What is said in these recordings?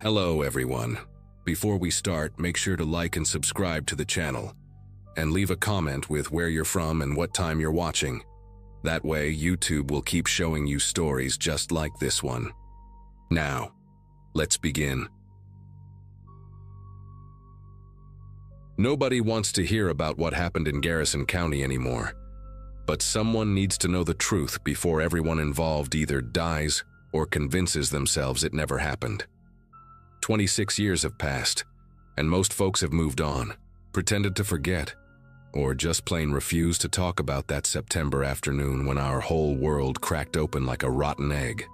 Hello everyone. Before we start, make sure to like and subscribe to the channel, and leave a comment with where you're from and what time you're watching. That way, YouTube will keep showing you stories just like this one. Now, let's begin. Nobody wants to hear about what happened in Garrison County anymore, but someone needs to know the truth before everyone involved either dies or convinces themselves it never happened. 26 years have passed, and most folks have moved on, pretended to forget, or just plain refused to talk about that September afternoon when our whole world cracked open like a rotten egg.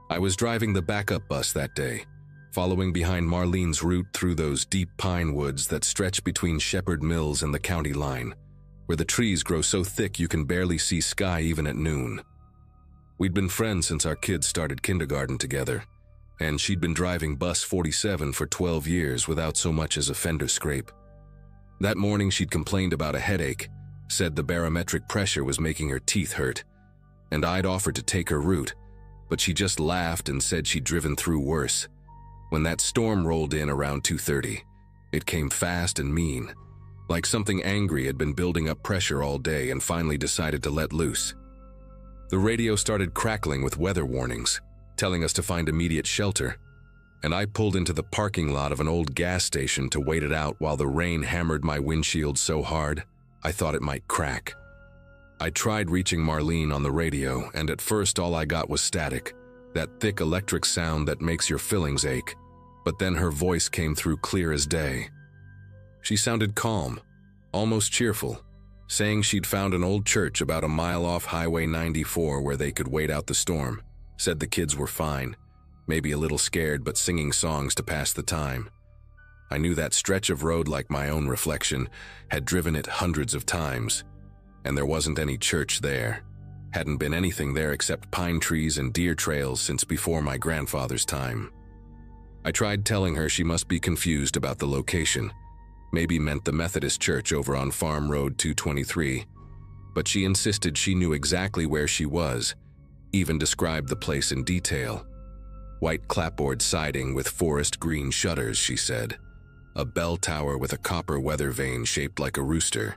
I was driving the backup bus that day, following behind Marlene's route through those deep pine woods that stretch between Shepherd Mills and the county line, where the trees grow so thick you can barely see sky even at noon. We'd been friends since our kids started kindergarten together, and she'd been driving bus 47 for 12 years without so much as a fender scrape. That morning she'd complained about a headache, said the barometric pressure was making her teeth hurt, and I'd offered to take her route, but she just laughed and said she'd driven through worse. When that storm rolled in around 2:30, it came fast and mean, like something angry had been building up pressure all day and finally decided to let loose. The radio started crackling with weather warnings, telling us to find immediate shelter, and I pulled into the parking lot of an old gas station to wait it out while the rain hammered my windshield so hard I thought it might crack. I tried reaching Marlene on the radio, and at first all I got was static, that thick electric sound that makes your fillings ache, but then her voice came through clear as day. She sounded calm, almost cheerful, saying she'd found an old church about a mile off Highway 94 where they could wait out the storm. Said the kids were fine, maybe a little scared but singing songs to pass the time. I knew that stretch of road like my own reflection, had driven it hundreds of times, and there wasn't any church there. Hadn't been anything there except pine trees and deer trails since before my grandfather's time. I tried telling her she must be confused about the location, maybe meant the Methodist church over on Farm Road 223, but she insisted she knew exactly where she was, even described the place in detail. White clapboard siding with forest green shutters, she said. A bell tower with a copper weather vane shaped like a rooster,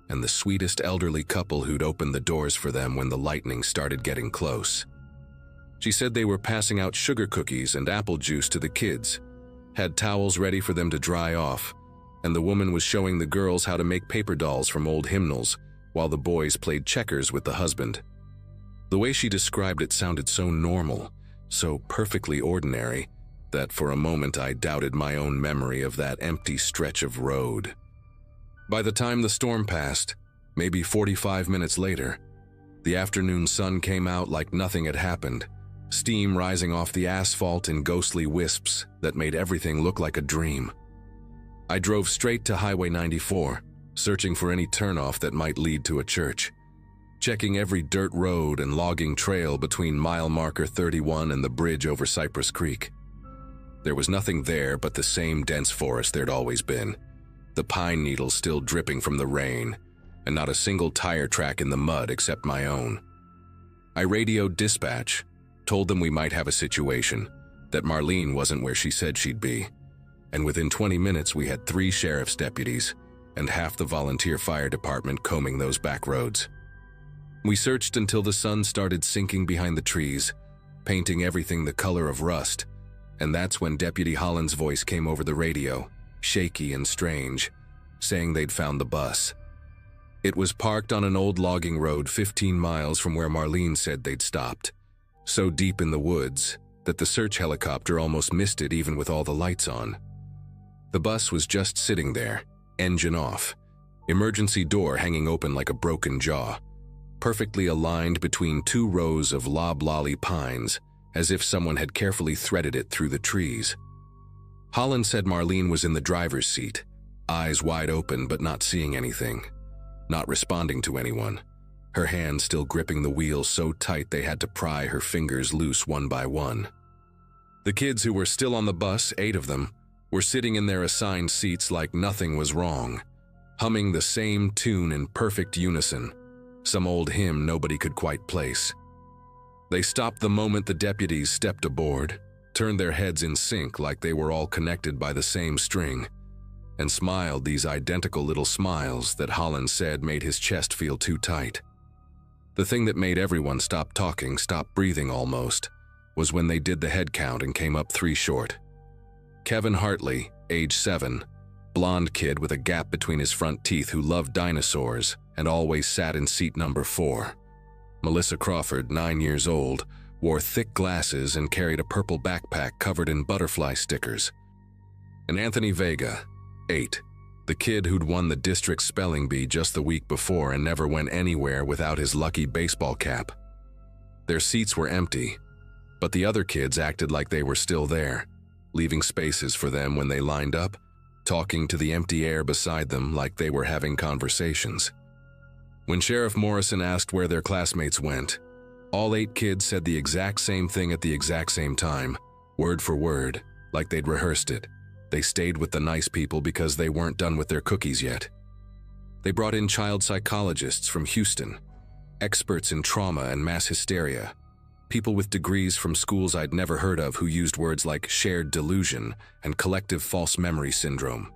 and the sweetest elderly couple who'd opened the doors for them when the lightning started getting close. She said they were passing out sugar cookies and apple juice to the kids, had towels ready for them to dry off, and the woman was showing the girls how to make paper dolls from old hymnals while the boys played checkers with the husband. The way she described it sounded so normal, so perfectly ordinary, that for a moment I doubted my own memory of that empty stretch of road. By the time the storm passed, maybe 45 minutes later, the afternoon sun came out like nothing had happened, steam rising off the asphalt in ghostly wisps that made everything look like a dream. I drove straight to Highway 94, searching for any turnoff that might lead to a church, checking every dirt road and logging trail between mile marker 31 and the bridge over Cypress Creek. There was nothing there but the same dense forest there'd always been, the pine needles still dripping from the rain, and not a single tire track in the mud except my own. I radioed dispatch, told them we might have a situation, that Marlene wasn't where she said she'd be, and within 20 minutes we had 3 sheriff's deputies and half the volunteer fire department combing those back roads. We searched until the sun started sinking behind the trees, painting everything the color of rust, and that's when Deputy Holland's voice came over the radio, shaky and strange, saying they'd found the bus. It was parked on an old logging road 15 miles from where Marlene said they'd stopped, so deep in the woods that the search helicopter almost missed it even with all the lights on. The bus was just sitting there, engine off, emergency door hanging open like a broken jaw, perfectly aligned between 2 rows of loblolly pines, as if someone had carefully threaded it through the trees. Holland said Marlene was in the driver's seat, eyes wide open but not seeing anything, not responding to anyone, her hands still gripping the wheel so tight they had to pry her fingers loose one by one. The kids who were still on the bus, 8 of them, were sitting in their assigned seats like nothing was wrong, humming the same tune in perfect unison, some old hymn nobody could quite place. They stopped the moment the deputies stepped aboard, turned their heads in sync like they were all connected by the same string, and smiled these identical little smiles that Holland said made his chest feel too tight. The thing that made everyone stop talking, stop breathing almost, was when they did the head count and came up 3 short. Kevin Hartley, age 7, blonde kid with a gap between his front teeth who loved dinosaurs and always sat in seat number 4. Melissa Crawford, 9 years old, wore thick glasses and carried a purple backpack covered in butterfly stickers. And Anthony Vega, 8, the kid who'd won the district spelling bee just the week before and never went anywhere without his lucky baseball cap. Their seats were empty, but the other kids acted like they were still there, leaving spaces for them when they lined up, talking to the empty air beside them like they were having conversations. When Sheriff Morrison asked where their classmates went, all 8 kids said the exact same thing at the exact same time, word for word, like they'd rehearsed it. They stayed with the nice people because they weren't done with their cookies yet. They brought in child psychologists from Houston, experts in trauma and mass hysteria, people with degrees from schools I'd never heard of who used words like shared delusion and collective false memory syndrome.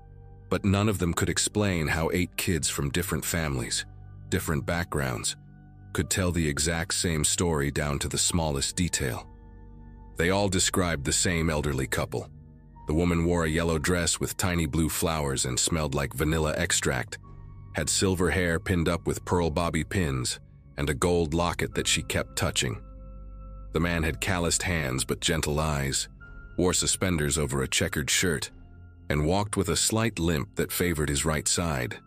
But none of them could explain how 8 kids from different families, different backgrounds, could tell the exact same story down to the smallest detail. They all described the same elderly couple. The woman wore a yellow dress with tiny blue flowers and smelled like vanilla extract, had silver hair pinned up with pearl bobby pins, and a gold locket that she kept touching. The man had calloused hands but gentle eyes, wore suspenders over a checkered shirt, and walked with a slight limp that favored his right side.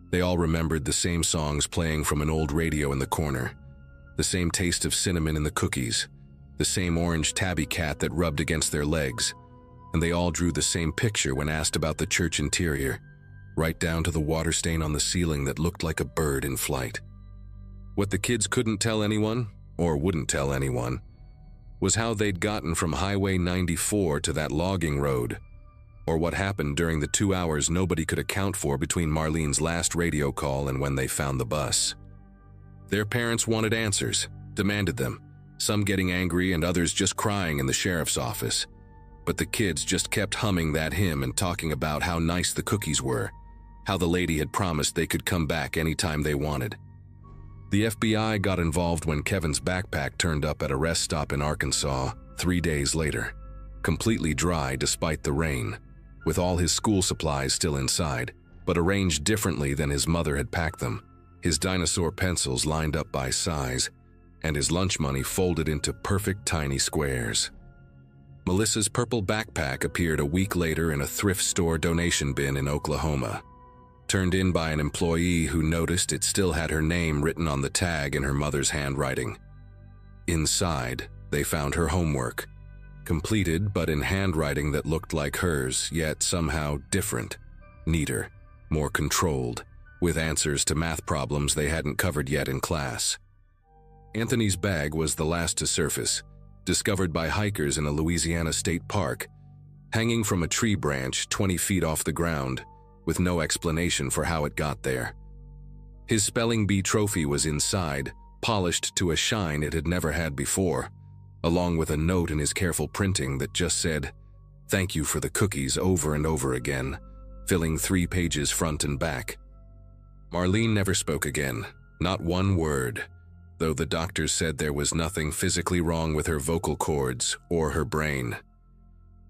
They all remembered the same songs playing from an old radio in the corner, the same taste of cinnamon in the cookies, the same orange tabby cat that rubbed against their legs, and they all drew the same picture when asked about the church interior, right down to the water stain on the ceiling that looked like a bird in flight. What the kids couldn't tell anyone, or wouldn't tell anyone, was how they'd gotten from Highway 94 to that logging road, or what happened during the 2 hours nobody could account for between Marlene's last radio call and when they found the bus. Their parents wanted answers, demanded them, some getting angry and others just crying in the sheriff's office. But the kids just kept humming that hymn and talking about how nice the cookies were, how the lady had promised they could come back anytime they wanted. The FBI got involved when Kevin's backpack turned up at a rest stop in Arkansas 3 days later, completely dry despite the rain, with all his school supplies still inside, but arranged differently than his mother had packed them, his dinosaur pencils lined up by size, and his lunch money folded into perfect tiny squares. Melissa's purple backpack appeared a week later in a thrift store donation bin in Oklahoma, turned in by an employee who noticed it still had her name written on the tag in her mother's handwriting. Inside, they found her homework, completed but in handwriting that looked like hers, yet somehow different, neater, more controlled, with answers to math problems they hadn't covered yet in class. Anthony's bag was the last to surface, discovered by hikers in a Louisiana state park, hanging from a tree branch 20 feet off the ground, with no explanation for how it got there. His spelling bee trophy was inside, polished to a shine it had never had before, along with a note in his careful printing that just said, "Thank you for the cookies," over and over again, filling 3 pages front and back. Marlene never spoke again, not one word, though the doctors said there was nothing physically wrong with her vocal cords or her brain.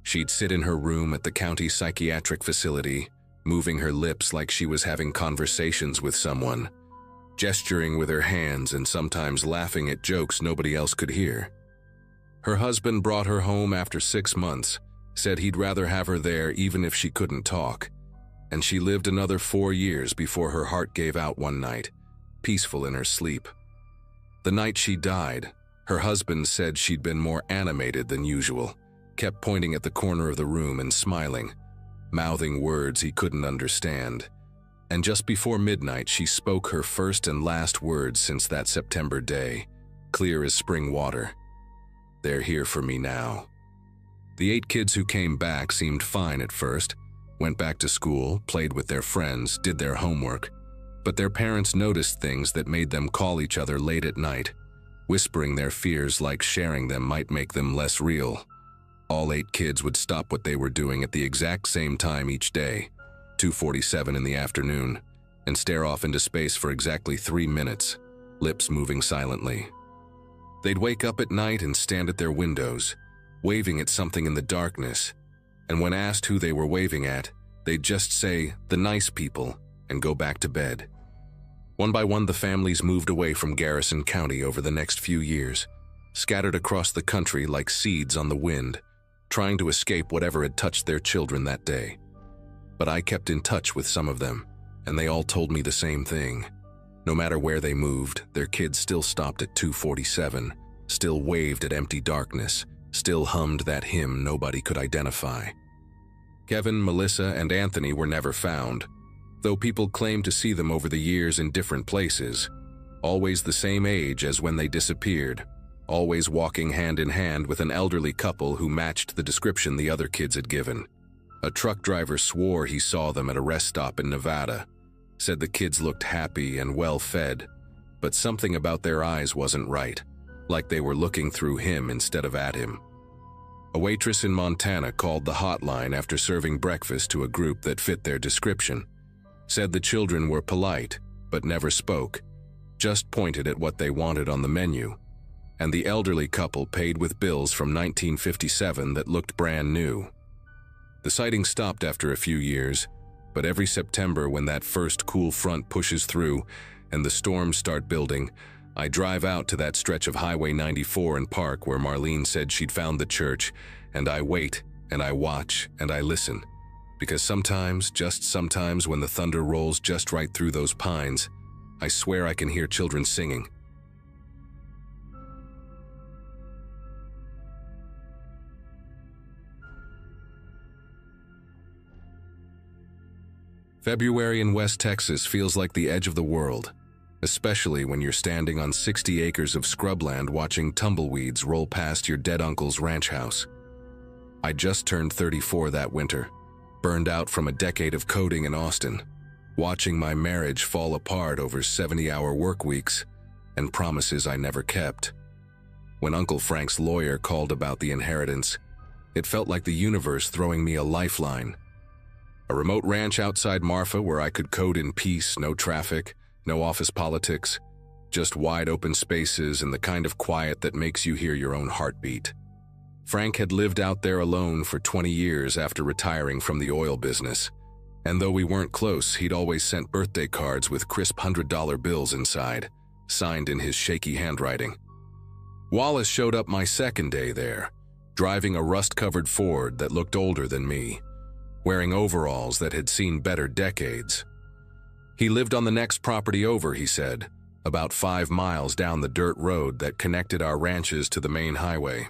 She'd sit in her room at the county psychiatric facility, moving her lips like she was having conversations with someone, gesturing with her hands and sometimes laughing at jokes nobody else could hear. Her husband brought her home after 6 months, said he'd rather have her there even if she couldn't talk, and she lived another 4 years before her heart gave out one night, peaceful in her sleep. The night she died, her husband said she'd been more animated than usual, kept pointing at the corner of the room and smiling, mouthing words he couldn't understand. And just before midnight, she spoke her first and last words since that September day, clear as spring water. "They're here for me now." The 8 kids who came back seemed fine at first, went back to school, played with their friends, did their homework, but their parents noticed things that made them call each other late at night, whispering their fears like sharing them might make them less real. All 8 kids would stop what they were doing at the exact same time each day, 2:47 in the afternoon, and stare off into space for exactly 3 minutes, lips moving silently. They'd wake up at night and stand at their windows, waving at something in the darkness, and when asked who they were waving at, they'd just say, "The nice people," and go back to bed. One by one, the families moved away from Garrison County over the next few years, scattered across the country like seeds on the wind, trying to escape whatever had touched their children that day. But I kept in touch with some of them, and they all told me the same thing. No matter where they moved, their kids still stopped at 2:47, still waved at empty darkness, still hummed that hymn nobody could identify. Kevin, Melissa, and Anthony were never found, though people claimed to see them over the years in different places, always the same age as when they disappeared, always walking hand in hand with an elderly couple who matched the description the other kids had given. A truck driver swore he saw them at a rest stop in Nevada, said the kids looked happy and well-fed, but something about their eyes wasn't right, like they were looking through him instead of at him. A waitress in Montana called the hotline after serving breakfast to a group that fit their description, said the children were polite, but never spoke, just pointed at what they wanted on the menu, and the elderly couple paid with bills from 1957 that looked brand new. The sighting stopped after a few years, but every September when that first cool front pushes through and the storms start building, I drive out to that stretch of Highway 94 and park where Marlene said she'd found the church, and I wait, and I watch, and I listen. Because sometimes, just sometimes, when the thunder rolls just right through those pines, I swear I can hear children singing. February in West Texas feels like the edge of the world, especially when you're standing on 60 acres of scrubland watching tumbleweeds roll past your dead uncle's ranch house. I just turned 34 that winter, burned out from a decade of coding in Austin, watching my marriage fall apart over 70-hour work weeks and promises I never kept. When Uncle Frank's lawyer called about the inheritance, it felt like the universe throwing me a lifeline. A remote ranch outside Marfa where I could code in peace, no traffic, no office politics, just wide open spaces and the kind of quiet that makes you hear your own heartbeat. Frank had lived out there alone for 20 years after retiring from the oil business, and though we weren't close, he'd always sent birthday cards with crisp $100 bills inside, signed in his shaky handwriting. Wallace showed up my second day there, driving a rust-covered Ford that looked older than me, wearing overalls that had seen better decades. He lived on the next property over, he said, about 5 miles down the dirt road that connected our ranches to the main highway.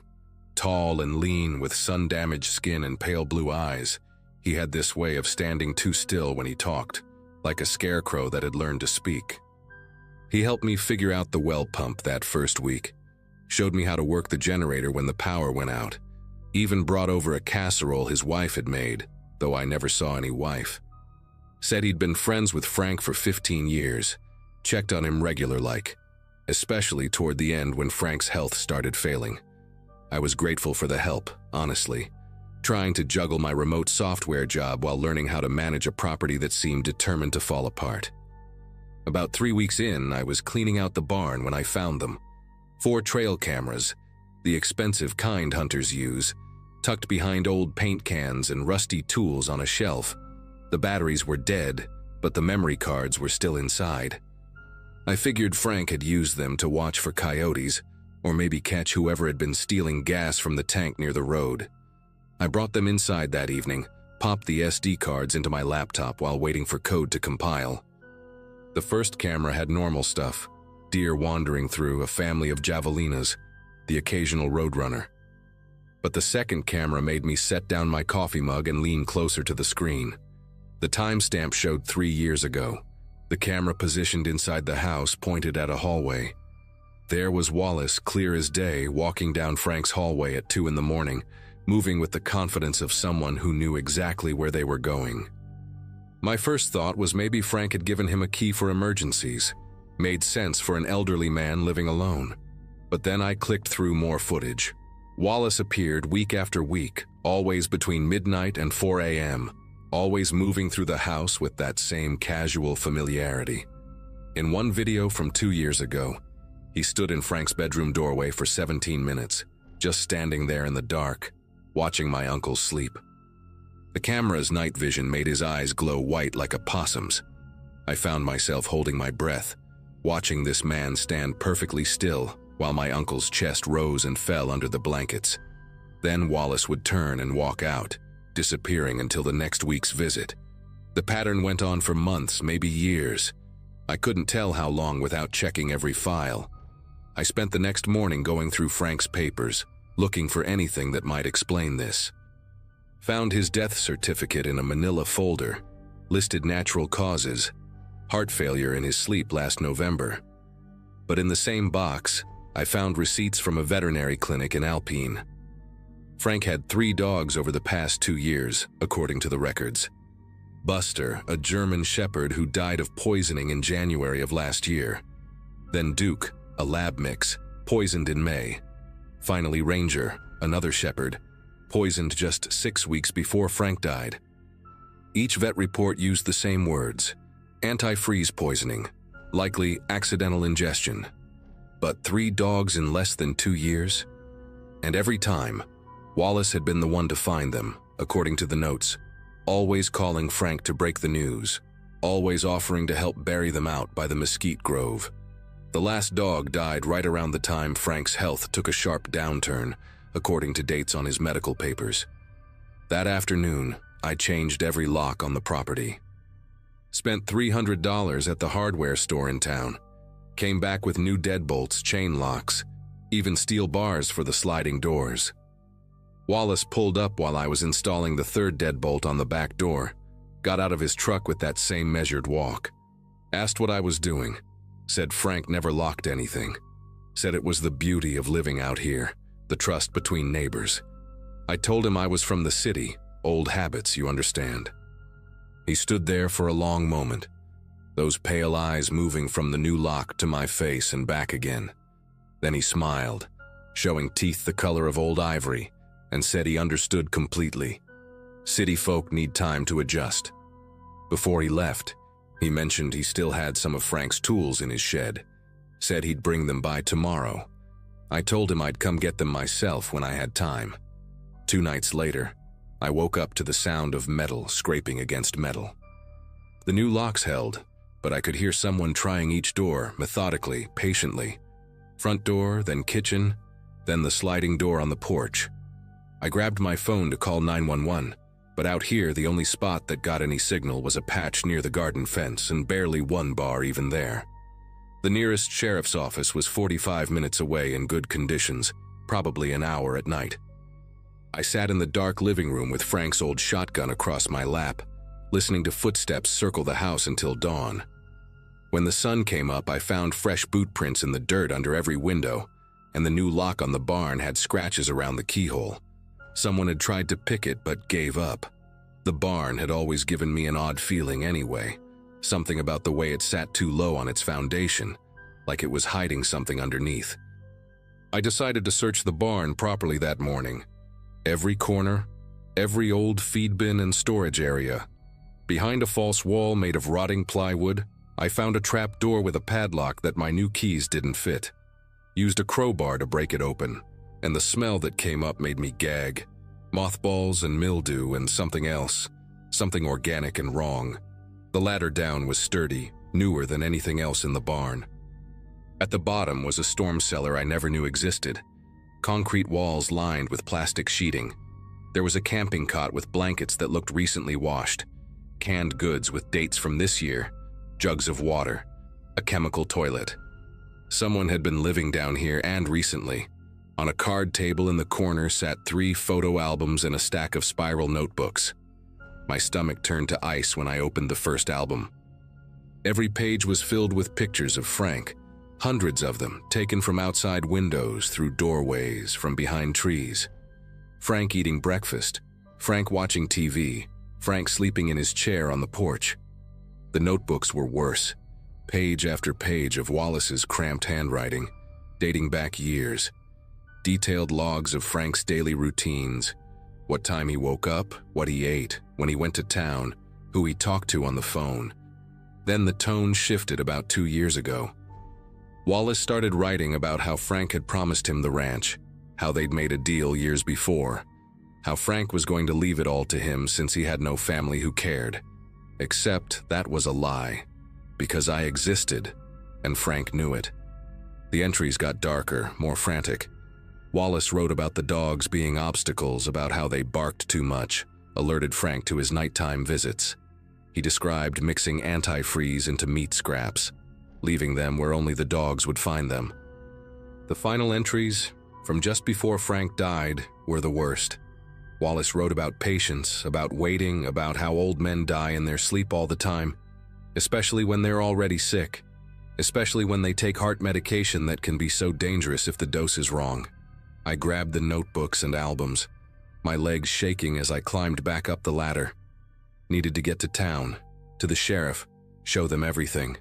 Tall and lean with sun-damaged skin and pale blue eyes, he had this way of standing too still when he talked, like a scarecrow that had learned to speak. He helped me figure out the well pump that first week, showed me how to work the generator when the power went out, even brought over a casserole his wife had made, though I never saw any wife. Said he'd been friends with Frank for 15 years, checked on him regular-like, especially toward the end when Frank's health started failing. I was grateful for the help, honestly, trying to juggle my remote software job while learning how to manage a property that seemed determined to fall apart. About 3 weeks in, I was cleaning out the barn when I found them. 4 trail cameras, the expensive kind hunters use, tucked behind old paint cans and rusty tools on a shelf. The batteries were dead, but the memory cards were still inside. I figured Frank had used them to watch for coyotes, or maybe catch whoever had been stealing gas from the tank near the road. I brought them inside that evening, popped the SD cards into my laptop while waiting for code to compile. The first camera had normal stuff, deer wandering through, a family of javelinas, the occasional roadrunner. But the second camera made me set down my coffee mug and lean closer to the screen. The timestamp showed 3 years ago. The camera positioned inside the house pointed at a hallway. There was Wallace, clear as day, walking down Frank's hallway at 2 in the morning, moving with the confidence of someone who knew exactly where they were going. My first thought was maybe Frank had given him a key for emergencies. Made sense for an elderly man living alone. But then I clicked through more footage. Wallace appeared week after week, always between midnight and 4 a.m., always moving through the house with that same casual familiarity. In one video from 2 years ago, he stood in Frank's bedroom doorway for 17 minutes, just standing there in the dark, watching my uncle sleep. The camera's night vision made his eyes glow white like a possum's. I found myself holding my breath, watching this man stand perfectly still while my uncle's chest rose and fell under the blankets. Then Wallace would turn and walk out, disappearing until the next week's visit. The pattern went on for months, maybe years. I couldn't tell how long without checking every file. I spent the next morning going through Frank's papers, looking for anything that might explain this. Found his death certificate in a manila folder, listed natural causes, heart failure in his sleep last November. But in the same box, I found receipts from a veterinary clinic in Alpine. Frank had 3 dogs over the past 2 years, according to the records. Buster, a German shepherd who died of poisoning in January of last year. Then Duke, a lab mix, poisoned in May. Finally Ranger, another shepherd, poisoned just 6 weeks before Frank died. Each vet report used the same words: antifreeze poisoning, likely accidental ingestion. But 3 dogs in less than 2 years? And every time, Wallace had been the one to find them, according to the notes, always calling Frank to break the news, always offering to help bury them out by the mesquite grove. The last dog died right around the time Frank's health took a sharp downturn, according to dates on his medical papers. That afternoon, I changed every lock on the property. Spent $300 at the hardware store in town. Came back with new deadbolts, chain locks, even steel bars for the sliding doors. Wallace pulled up while I was installing the 3rd deadbolt on the back door, got out of his truck with that same measured walk. Asked what I was doing. Said Frank never locked anything. Said it was the beauty of living out here, the trust between neighbors. I told him I was from the city, old habits, you understand. He stood there for a long moment, those pale eyes moving from the new lock to my face and back again. Then he smiled, showing teeth the color of old ivory, and said he understood completely. City folk need time to adjust. Before he left, he mentioned he still had some of Frank's tools in his shed. Said he'd bring them by tomorrow. I told him I'd come get them myself when I had time. 2 nights later, I woke up to the sound of metal scraping against metal. The new locks held, but I could hear someone trying each door, methodically, patiently. Front door, then kitchen, then the sliding door on the porch. I grabbed my phone to call 911, but out here the only spot that got any signal was a patch near the garden fence and barely one bar even there. The nearest sheriff's office was 45 minutes away in good conditions, probably an hour at night. I sat in the dark living room with Frank's old shotgun across my lap, listening to footsteps circle the house until dawn. When the sun came up, I found fresh boot prints in the dirt under every window, and the new lock on the barn had scratches around the keyhole. Someone had tried to pick it but gave up. The barn had always given me an odd feeling anyway, something about the way it sat too low on its foundation, like it was hiding something underneath. I decided to search the barn properly that morning. Every corner, every old feed bin and storage area. Behind a false wall made of rotting plywood, I found a trap door with a padlock that my new keys didn't fit. Used a crowbar to break it open, and the smell that came up made me gag. Mothballs and mildew and something else, something organic and wrong. The ladder down was sturdy, newer than anything else in the barn. At the bottom was a storm cellar I never knew existed. Concrete walls lined with plastic sheeting. There was a camping cot with blankets that looked recently washed, canned goods with dates from this year, jugs of water, a chemical toilet. Someone had been living down here and recently. On a card table in the corner sat 3 photo albums and a stack of spiral notebooks. My stomach turned to ice when I opened the first album. Every page was filled with pictures of Frank, hundreds of them taken from outside windows, through doorways, from behind trees. Frank eating breakfast, Frank watching TV, Frank sleeping in his chair on the porch. The notebooks were worse, page after page of Wallace's cramped handwriting, dating back years. Detailed logs of Frank's daily routines, what time he woke up, what he ate, when he went to town, who he talked to on the phone. Then the tone shifted about 2 years ago. Wallace started writing about how Frank had promised him the ranch, how they'd made a deal years before, how Frank was going to leave it all to him since he had no family who cared. Except that was a lie, because I existed, and Frank knew it. The entries got darker, more frantic. Wallace wrote about the dogs being obstacles, about how they barked too much, alerted Frank to his nighttime visits. He described mixing antifreeze into meat scraps, leaving them where only the dogs would find them. The final entries, from just before Frank died, were the worst. Wallace wrote about patience, about waiting, about how old men die in their sleep all the time, especially when they're already sick, especially when they take heart medication that can be so dangerous if the dose is wrong. I grabbed the notebooks and albums, my legs shaking as I climbed back up the ladder. Needed to get to town, to the sheriff, show them everything.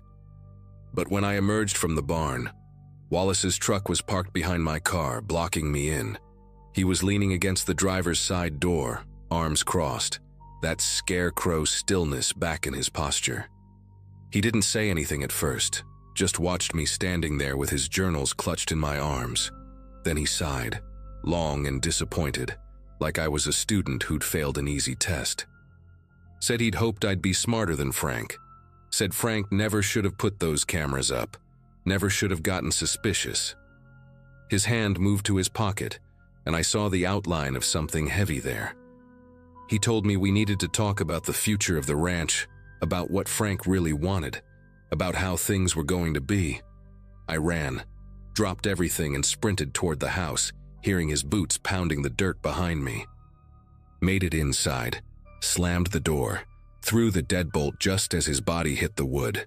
But when I emerged from the barn, Wallace's truck was parked behind my car, blocking me in. He was leaning against the driver's side door, arms crossed, that scarecrow stillness back in his posture. He didn't say anything at first, just watched me standing there with his journals clutched in my arms. Then he sighed, long and disappointed, like I was a student who'd failed an easy test. Said he'd hoped I'd be smarter than Frank. Said Frank never should have put those cameras up, never should have gotten suspicious. His hand moved to his pocket, and I saw the outline of something heavy there. He told me we needed to talk about the future of the ranch, about what Frank really wanted, about how things were going to be. I ran, dropped everything and sprinted toward the house, hearing his boots pounding the dirt behind me. Made it inside, slammed the door, threw the deadbolt just as his body hit the wood.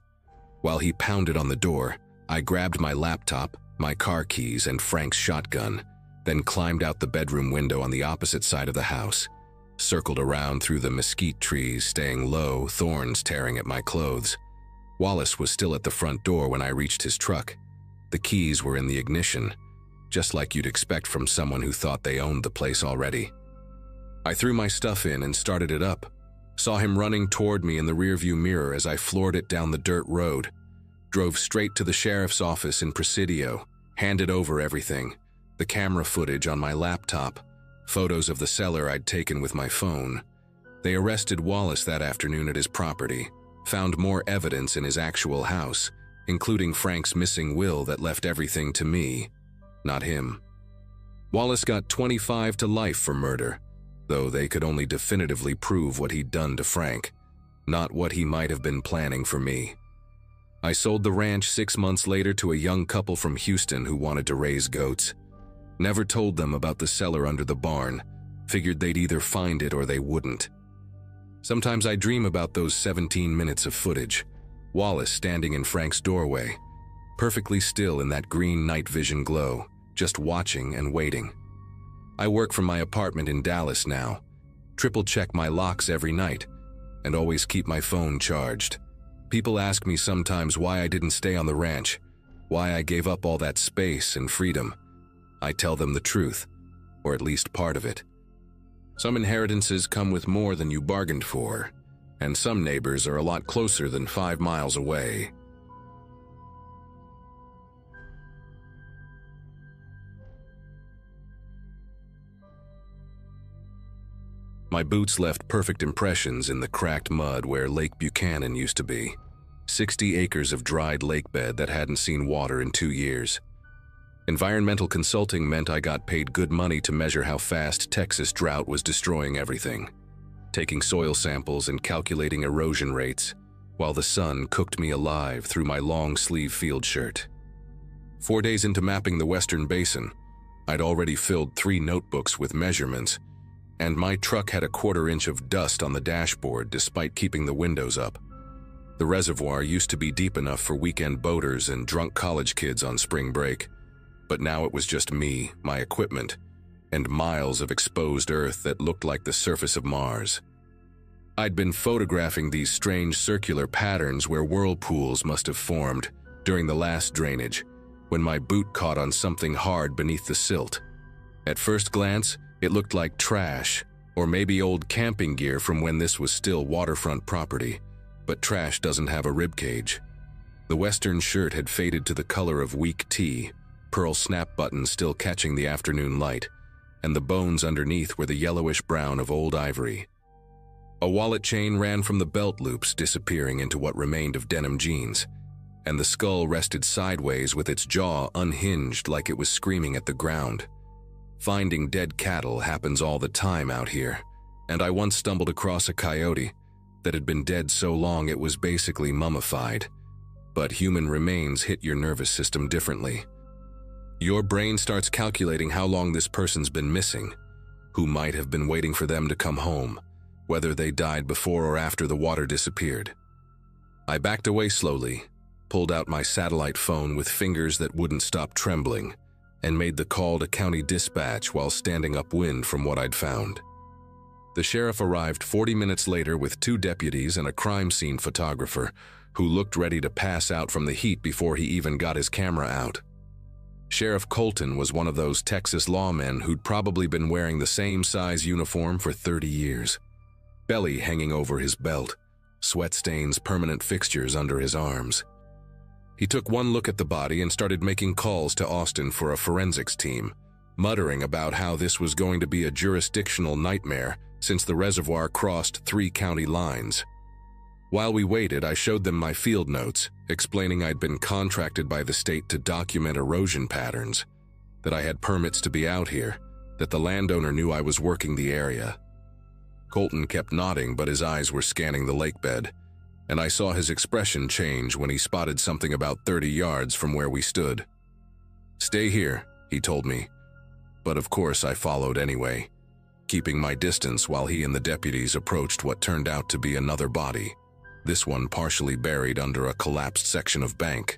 While he pounded on the door, I grabbed my laptop, my car keys, and Frank's shotgun, then climbed out the bedroom window on the opposite side of the house, circled around through the mesquite trees, staying low, thorns tearing at my clothes. Wallace was still at the front door when I reached his truck. The keys were in the ignition, just like you'd expect from someone who thought they owned the place already. I threw my stuff in and started it up. Saw him running toward me in the rearview mirror as I floored it down the dirt road. Drove straight to the sheriff's office in Presidio, handed over everything, the camera footage on my laptop, photos of the cellar I'd taken with my phone. They arrested Wallace that afternoon at his property, found more evidence in his actual house, including Frank's missing will that left everything to me, not him. Wallace got 25 to life for murder, though they could only definitively prove what he'd done to Frank, not what he might have been planning for me. I sold the ranch 6 months later to a young couple from Houston who wanted to raise goats. Never told them about the cellar under the barn, figured they'd either find it or they wouldn't. Sometimes I dream about those 17 minutes of footage, Wallace standing in Frank's doorway, perfectly still in that green night vision glow, just watching and waiting. I work from my apartment in Dallas now, triple-check my locks every night, and always keep my phone charged. People ask me sometimes why I didn't stay on the ranch, why I gave up all that space and freedom. I tell them the truth, or at least part of it. Some inheritances come with more than you bargained for, and some neighbors are a lot closer than 5 miles away. My boots left perfect impressions in the cracked mud where Lake Buchanan used to be. 60 acres of dried lake bed that hadn't seen water in 2 years. Environmental consulting meant I got paid good money to measure how fast Texas drought was destroying everything, taking soil samples and calculating erosion rates, while the sun cooked me alive through my long-sleeve field shirt. 4 days into mapping the Western Basin, I'd already filled 3 notebooks with measurements, and my truck had a 1/4 inch of dust on the dashboard despite keeping the windows up. The reservoir used to be deep enough for weekend boaters and drunk college kids on spring break, but now it was just me, my equipment, and miles of exposed earth that looked like the surface of Mars. I'd been photographing these strange circular patterns where whirlpools must have formed during the last drainage, when my boot caught on something hard beneath the silt, At first glance, it looked like trash, or maybe old camping gear from when this was still waterfront property, but trash doesn't have a ribcage. The western shirt had faded to the color of weak tea, pearl snap buttons still catching the afternoon light, and the bones underneath were the yellowish brown of old ivory. A wallet chain ran from the belt loops, disappearing into what remained of denim jeans, and the skull rested sideways with its jaw unhinged like it was screaming at the ground. Finding dead cattle happens all the time out here, and I once stumbled across a coyote that had been dead so long it was basically mummified. But human remains hit your nervous system differently. Your brain starts calculating how long this person's been missing, who might have been waiting for them to come home, whether they died before or after the water disappeared. I backed away slowly, pulled out my satellite phone with fingers that wouldn't stop trembling, and made the call to county dispatch while standing upwind from what I'd found. The sheriff arrived 40 minutes later with 2 deputies and a crime scene photographer who looked ready to pass out from the heat before he even got his camera out. Sheriff Colton was one of those Texas lawmen who'd probably been wearing the same size uniform for 30 years. Belly hanging over his belt, sweat stains permanent fixtures under his arms. He took one look at the body and started making calls to Austin for a forensics team, muttering about how this was going to be a jurisdictional nightmare since the reservoir crossed 3 county lines. While we waited, I showed them my field notes, explaining I'd been contracted by the state to document erosion patterns, that I had permits to be out here, that the landowner knew I was working the area. Colton kept nodding, but his eyes were scanning the lake bed, and I saw his expression change when he spotted something about 30 yards from where we stood. "Stay here," he told me, but of course I followed anyway, keeping my distance while he and the deputies approached what turned out to be another body, this one partially buried under a collapsed section of bank.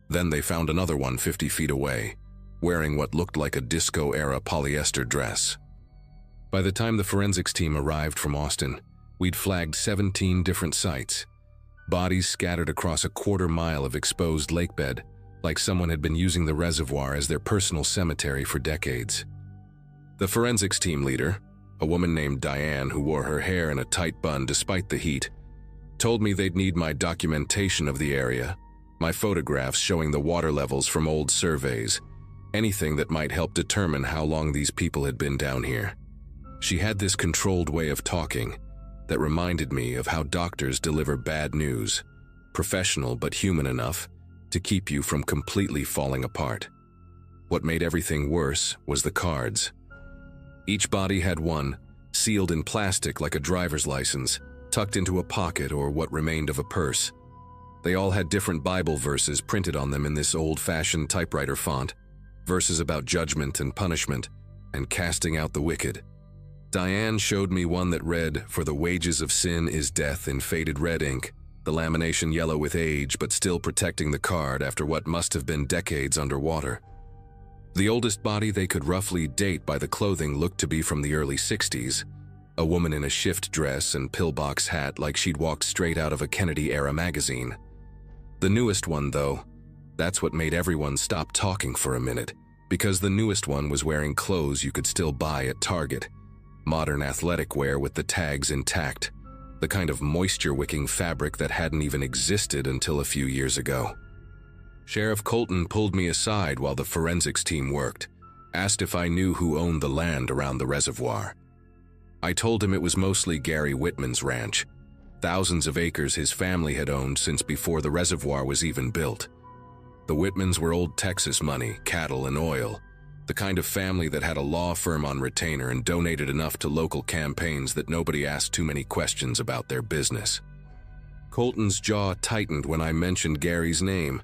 Then they found another one 50 feet away, wearing what looked like a disco-era polyester dress. By the time the forensics team arrived from Austin, we'd flagged 17 different sites, bodies scattered across a quarter-mile of exposed lakebed, like someone had been using the reservoir as their personal cemetery for decades. The forensics team leader, a woman named Diane who wore her hair in a tight bun despite the heat, told me they'd need my documentation of the area, my photographs showing the water levels from old surveys, anything that might help determine how long these people had been down here. She had this controlled way of talking that reminded me of how doctors deliver bad news, professional but human enough to keep you from completely falling apart. What made everything worse was the cards. Each body had one, sealed in plastic like a driver's license, tucked into a pocket or what remained of a purse. They all had different Bible verses printed on them in this old-fashioned typewriter font, verses about judgment and punishment, and casting out the wicked. Diane showed me one that read, "For the wages of sin is death," in faded red ink, the lamination yellow with age but still protecting the card after what must have been decades underwater. The oldest body they could roughly date by the clothing looked to be from the early 60s, a woman in a shift dress and pillbox hat like she'd walked straight out of a Kennedy-era magazine. The newest one, though, that's what made everyone stop talking for a minute, because the newest one was wearing clothes you could still buy at Target, modern athletic wear with the tags intact, the kind of moisture-wicking fabric that hadn't even existed until a few years ago. Sheriff Colton pulled me aside while the forensics team worked, asked if I knew who owned the land around the reservoir. I told him it was mostly Gary Whitman's ranch, thousands of acres his family had owned since before the reservoir was even built. The Whitmans were old Texas money, cattle and oil, the kind of family that had a law firm on retainer and donated enough to local campaigns that nobody asked too many questions about their business. Colton's jaw tightened when I mentioned Gary's name,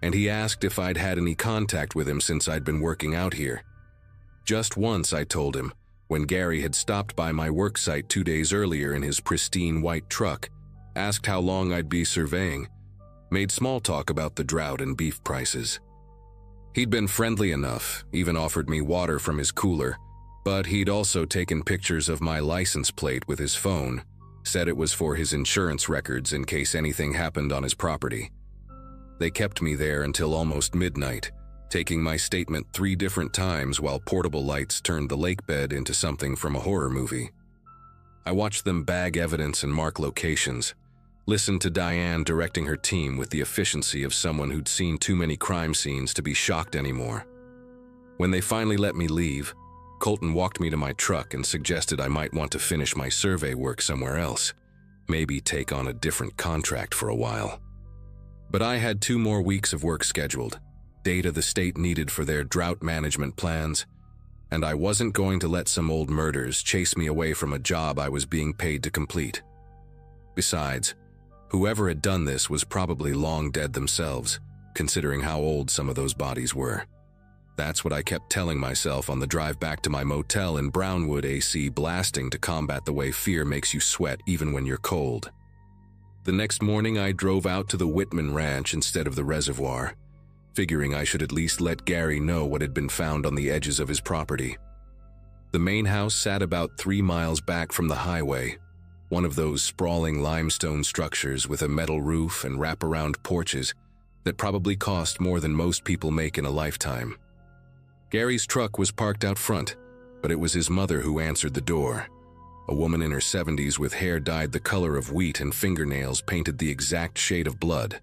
and he asked if I'd had any contact with him since I'd been working out here. Just once, I told him, when Gary had stopped by my work site 2 days earlier in his pristine white truck, asked how long I'd be surveying, made small talk about the drought and beef prices. He'd been friendly enough, even offered me water from his cooler, but he'd also taken pictures of my license plate with his phone, said it was for his insurance records in case anything happened on his property. They kept me there until almost midnight, taking my statement 3 different times while portable lights turned the lake bed into something from a horror movie. I watched them bag evidence and mark locations, listened to Diane directing her team with the efficiency of someone who'd seen too many crime scenes to be shocked anymore. When they finally let me leave, Colton walked me to my truck and suggested I might want to finish my survey work somewhere else, maybe take on a different contract for a while. But I had 2 more weeks of work scheduled, data the state needed for their drought management plans, and I wasn't going to let some old murders chase me away from a job I was being paid to complete. Besides, whoever had done this was probably long dead themselves, considering how old some of those bodies were. That's what I kept telling myself on the drive back to my motel in Brownwood, AC blasting to combat the way fear makes you sweat even when you're cold. The next morning I drove out to the Whitman Ranch instead of the reservoir, figuring I should at least let Gary know what had been found on the edges of his property. The main house sat about 3 miles back from the highway, one of those sprawling limestone structures with a metal roof and wraparound porches that probably cost more than most people make in a lifetime. Gary's truck was parked out front, but it was his mother who answered the door. A woman in her 70s with hair dyed the color of wheat and fingernails painted the exact shade of blood.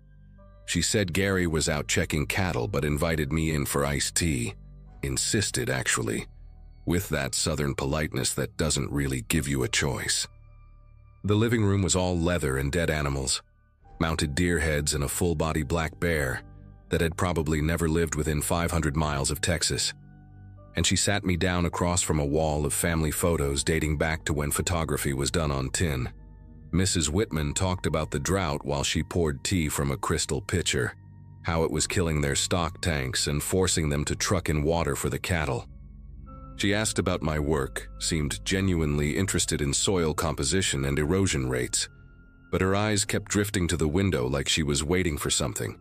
She said Gary was out checking cattle but invited me in for iced tea. Insisted, actually, with that southern politeness that doesn't really give you a choice. The living room was all leather and dead animals, mounted deer heads and a full-body black bear that had probably never lived within 500 miles of Texas. And she sat me down across from a wall of family photos dating back to when photography was done on tin. Mrs. Whitman talked about the drought while she poured tea from a crystal pitcher, how it was killing their stock tanks and forcing them to truck in water for the cattle. She asked about my work, seemed genuinely interested in soil composition and erosion rates, but her eyes kept drifting to the window like she was waiting for something.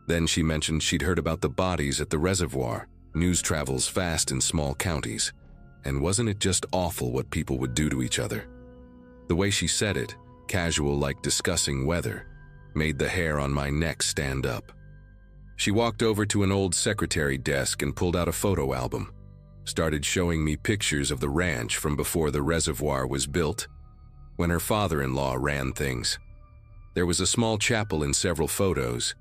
Then she mentioned she'd heard about the bodies at the reservoir. News travels fast in small counties, and wasn't it just awful what people would do to each other? The way she said it, casual like discussing weather, made the hair on my neck stand up. She walked over to an old secretary desk and pulled out a photo album, started showing me pictures of the ranch from before the reservoir was built, when her father-in-law ran things. There was a small chapel in several photos,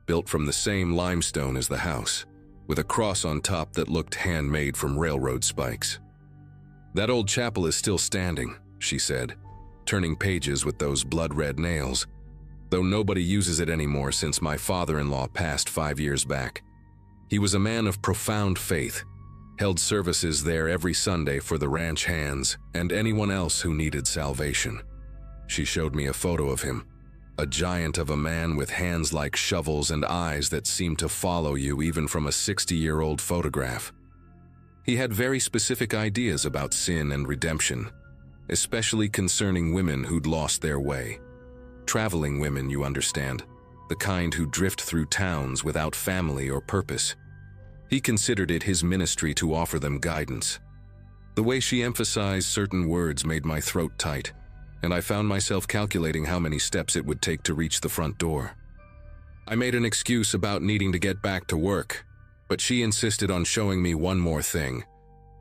built from the same limestone as the house, with a cross on top that looked handmade from railroad spikes. "That old chapel is still standing," she said, turning pages with those blood-red nails, though nobody uses it anymore since my father-in-law passed 5 years back. He was a man of profound faith, held services there every Sunday for the ranch hands and anyone else who needed salvation. She showed me a photo of him, a giant of a man with hands like shovels and eyes that seemed to follow you even from a 60-year-old photograph. He had very specific ideas about sin and redemption, especially concerning women who'd lost their way. Traveling women, you understand, the kind who drift through towns without family or purpose. He considered it his ministry to offer them guidance. The way she emphasized certain words made my throat tight, and I found myself calculating how many steps it would take to reach the front door. I made an excuse about needing to get back to work, but she insisted on showing me one more thing,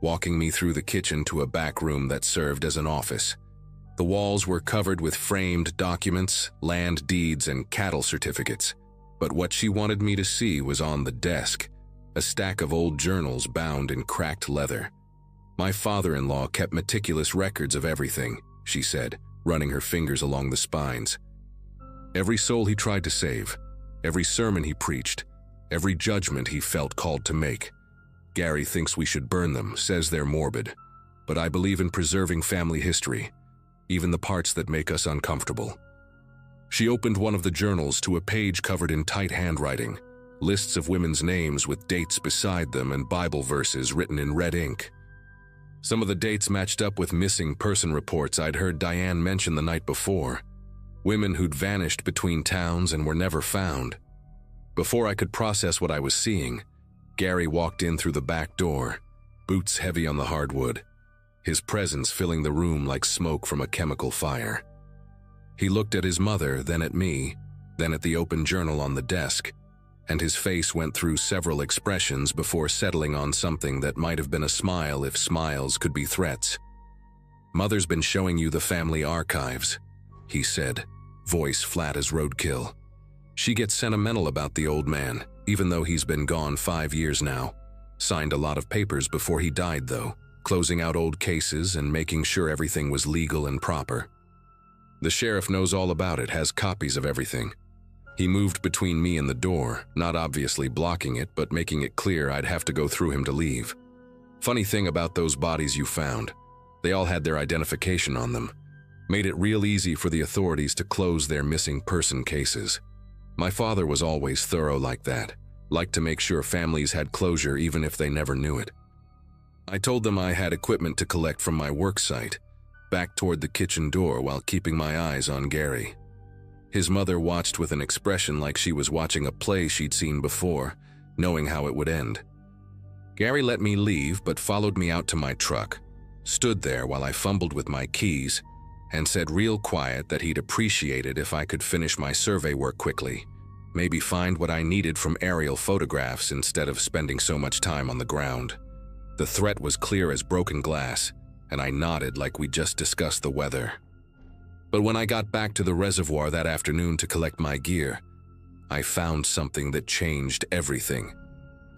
walking me through the kitchen to a back room that served as an office. The walls were covered with framed documents, land deeds, and cattle certificates, but what she wanted me to see was on the desk, a stack of old journals bound in cracked leather. My father-in-law kept meticulous records of everything, she said, running her fingers along the spines. Every soul he tried to save, every sermon he preached, every judgment he felt called to make. Gary thinks we should burn them, says they're morbid, but I believe in preserving family history, even the parts that make us uncomfortable. She opened one of the journals to a page covered in tight handwriting, lists of women's names with dates beside them and Bible verses written in red ink. Some of the dates matched up with missing person reports I'd heard Diane mention the night before, women who'd vanished between towns and were never found. Before I could process what I was seeing, Gary walked in through the back door, boots heavy on the hardwood, his presence filling the room like smoke from a chemical fire. He looked at his mother, then at me, then at the open journal on the desk, and his face went through several expressions before settling on something that might have been a smile if smiles could be threats. "Mother's been showing you the family archives," he said, voice flat as roadkill. "She gets sentimental about the old man, even though he's been gone 5 years now. Signed a lot of papers before he died, though, closing out old cases and making sure everything was legal and proper. The sheriff knows all about it, has copies of everything. He moved between me and the door, not obviously blocking it, but making it clear I'd have to go through him to leave. Funny thing about those bodies you found, they all had their identification on them. Made it real easy for the authorities to close their missing person cases. My father was always thorough like that, liked to make sure families had closure even if they never knew it. I told them I had equipment to collect from my work site, back toward the kitchen door while keeping my eyes on Gary. His mother watched with an expression like she was watching a play she'd seen before, knowing how it would end. Gary let me leave but followed me out to my truck, stood there while I fumbled with my keys, and said real quiet that he'd appreciate it if I could finish my survey work quickly, maybe find what I needed from aerial photographs instead of spending so much time on the ground. The threat was clear as broken glass, and I nodded like we just discussed the weather. But when I got back to the reservoir that afternoon to collect my gear, I found something that changed everything.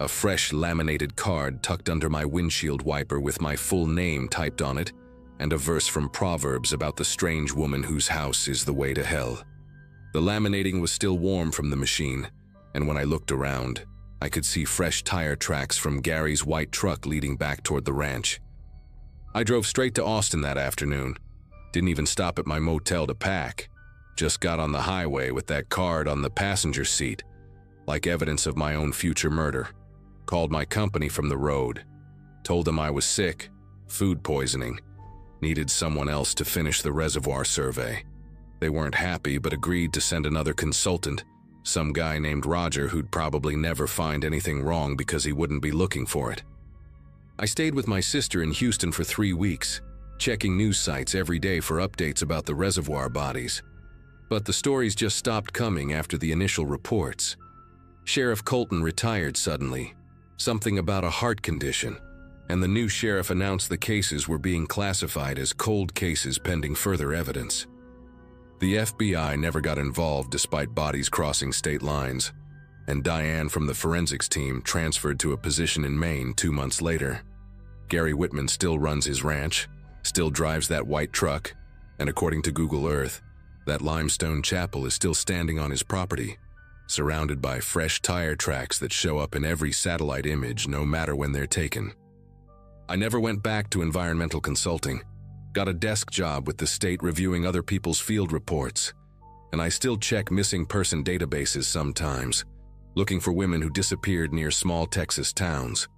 A fresh laminated card tucked under my windshield wiper with my full name typed on it, and a verse from Proverbs about the strange woman whose house is the way to hell. The laminating was still warm from the machine, and when I looked around, I could see fresh tire tracks from Gary's white truck leading back toward the ranch. I drove straight to Austin that afternoon. Didn't even stop at my motel to pack. Just got on the highway with that card on the passenger seat, like evidence of my own future murder. Called my company from the road. Told them I was sick, food poisoning. Needed someone else to finish the reservoir survey. They weren't happy but agreed to send another consultant, some guy named Roger who'd probably never find anything wrong because he wouldn't be looking for it. I stayed with my sister in Houston for 3 weeks, checking news sites every day for updates about the reservoir bodies. But the stories just stopped coming after the initial reports. Sheriff Colton retired suddenly, something about a heart condition, and the new sheriff announced the cases were being classified as cold cases pending further evidence. The FBI never got involved despite bodies crossing state lines, and Diane from the forensics team transferred to a position in Maine 2 months later. Gary Whitman still runs his ranch, still drives that white truck, and according to Google Earth, that limestone chapel is still standing on his property, surrounded by fresh tire tracks that show up in every satellite image no matter when they're taken. I never went back to environmental consulting, got a desk job with the state reviewing other people's field reports, and I still check missing person databases sometimes, looking for women who disappeared near small Texas towns,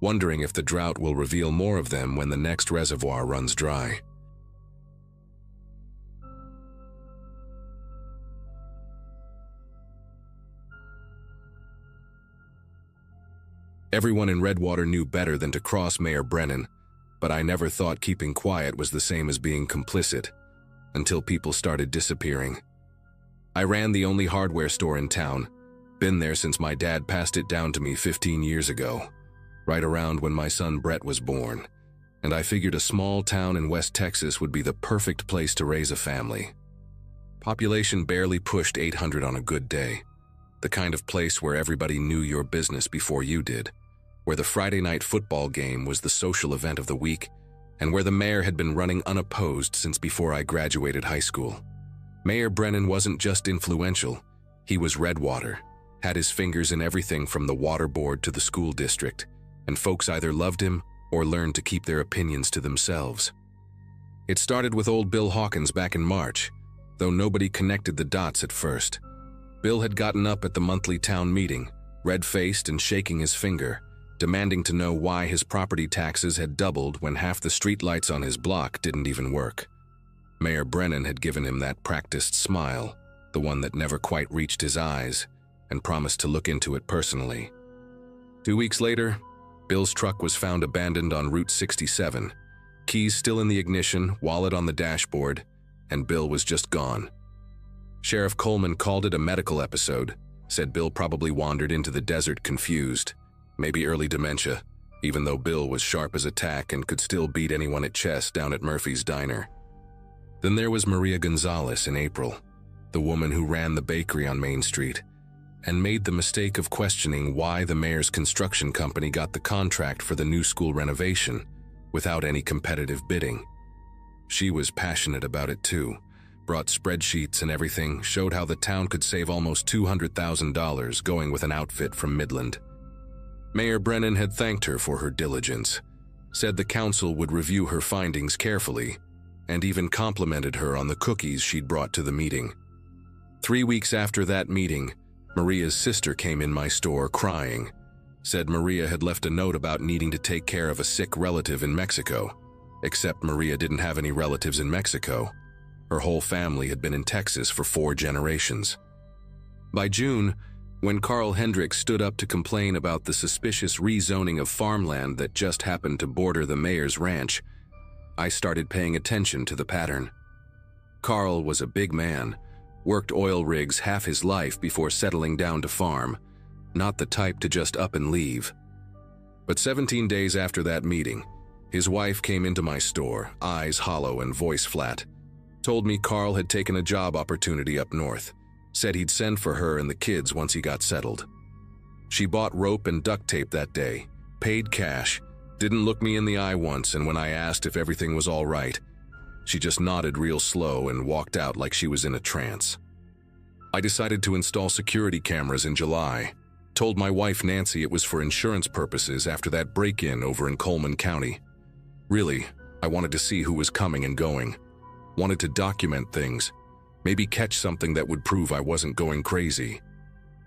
wondering if the drought will reveal more of them when the next reservoir runs dry. Everyone in Redwater knew better than to cross Mayor Brennan, but I never thought keeping quiet was the same as being complicit, until people started disappearing. I ran the only hardware store in town, been there since my dad passed it down to me 15 years ago, right around when my son Brett was born, and I figured a small town in West Texas would be the perfect place to raise a family. Population barely pushed 800 on a good day, the kind of place where everybody knew your business before you did, where the Friday night football game was the social event of the week, and where the mayor had been running unopposed since before I graduated high school. Mayor Brennan wasn't just influential, he was Redwater, had his fingers in everything from the water board to the school district, and folks either loved him or learned to keep their opinions to themselves. It started with old Bill Hawkins back in March, though nobody connected the dots at first. Bill had gotten up at the monthly town meeting, red-faced and shaking his finger, demanding to know why his property taxes had doubled when half the streetlights on his block didn't even work. Mayor Brennan had given him that practiced smile, the one that never quite reached his eyes, and promised to look into it personally. 2 weeks later, Bill's truck was found abandoned on Route 67, keys still in the ignition, wallet on the dashboard, and Bill was just gone. Sheriff Coleman called it a medical episode, Said Bill probably wandered into the desert confused, maybe early dementia, even though Bill was sharp as a tack and could still beat anyone at chess down at Murphy's Diner. Then there was Maria Gonzalez in April, the woman who ran the bakery on Main Street, and made the mistake of questioning why the mayor's construction company got the contract for the new school renovation without any competitive bidding. She was passionate about it too, brought spreadsheets and everything, showed how the town could save almost $200,000 going with an outfit from Midland. Mayor Brennan had thanked her for her diligence, said the council would review her findings carefully, and even complimented her on the cookies she'd brought to the meeting. 3 weeks after that meeting, Maria's sister came in my store crying, said Maria had left a note about needing to take care of a sick relative in Mexico, except Maria didn't have any relatives in Mexico. Her whole family had been in Texas for 4 generations. By June, when Carl Hendricks stood up to complain about the suspicious rezoning of farmland that just happened to border the mayor's ranch, I started paying attention to the pattern. Carl was a big man, worked oil rigs half his life before settling down to farm, not the type to just up and leave. But 17 days after that meeting, his wife came into my store, eyes hollow and voice flat, told me Carl had taken a job opportunity up north, said he'd send for her and the kids once he got settled. She bought rope and duct tape that day, paid cash, didn't look me in the eye once, and when I asked if everything was all right, she just nodded real slow and walked out like she was in a trance. I decided to install security cameras in July, told my wife Nancy it was for insurance purposes after that break-in over in Coleman County. Really, I wanted to see who was coming and going. Wanted to document things, maybe catch something that would prove I wasn't going crazy.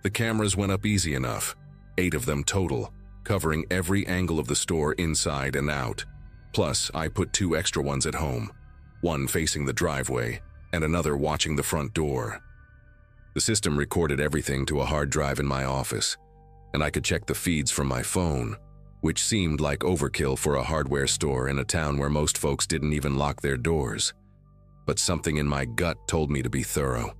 The cameras went up easy enough, 8 of them total, covering every angle of the store inside and out. Plus, I put 2 extra ones at home, one facing the driveway and another watching the front door. The system recorded everything to a hard drive in my office, and I could check the feeds from my phone, which seemed like overkill for a hardware store in a town where most folks didn't even lock their doors. But something in my gut told me to be thorough.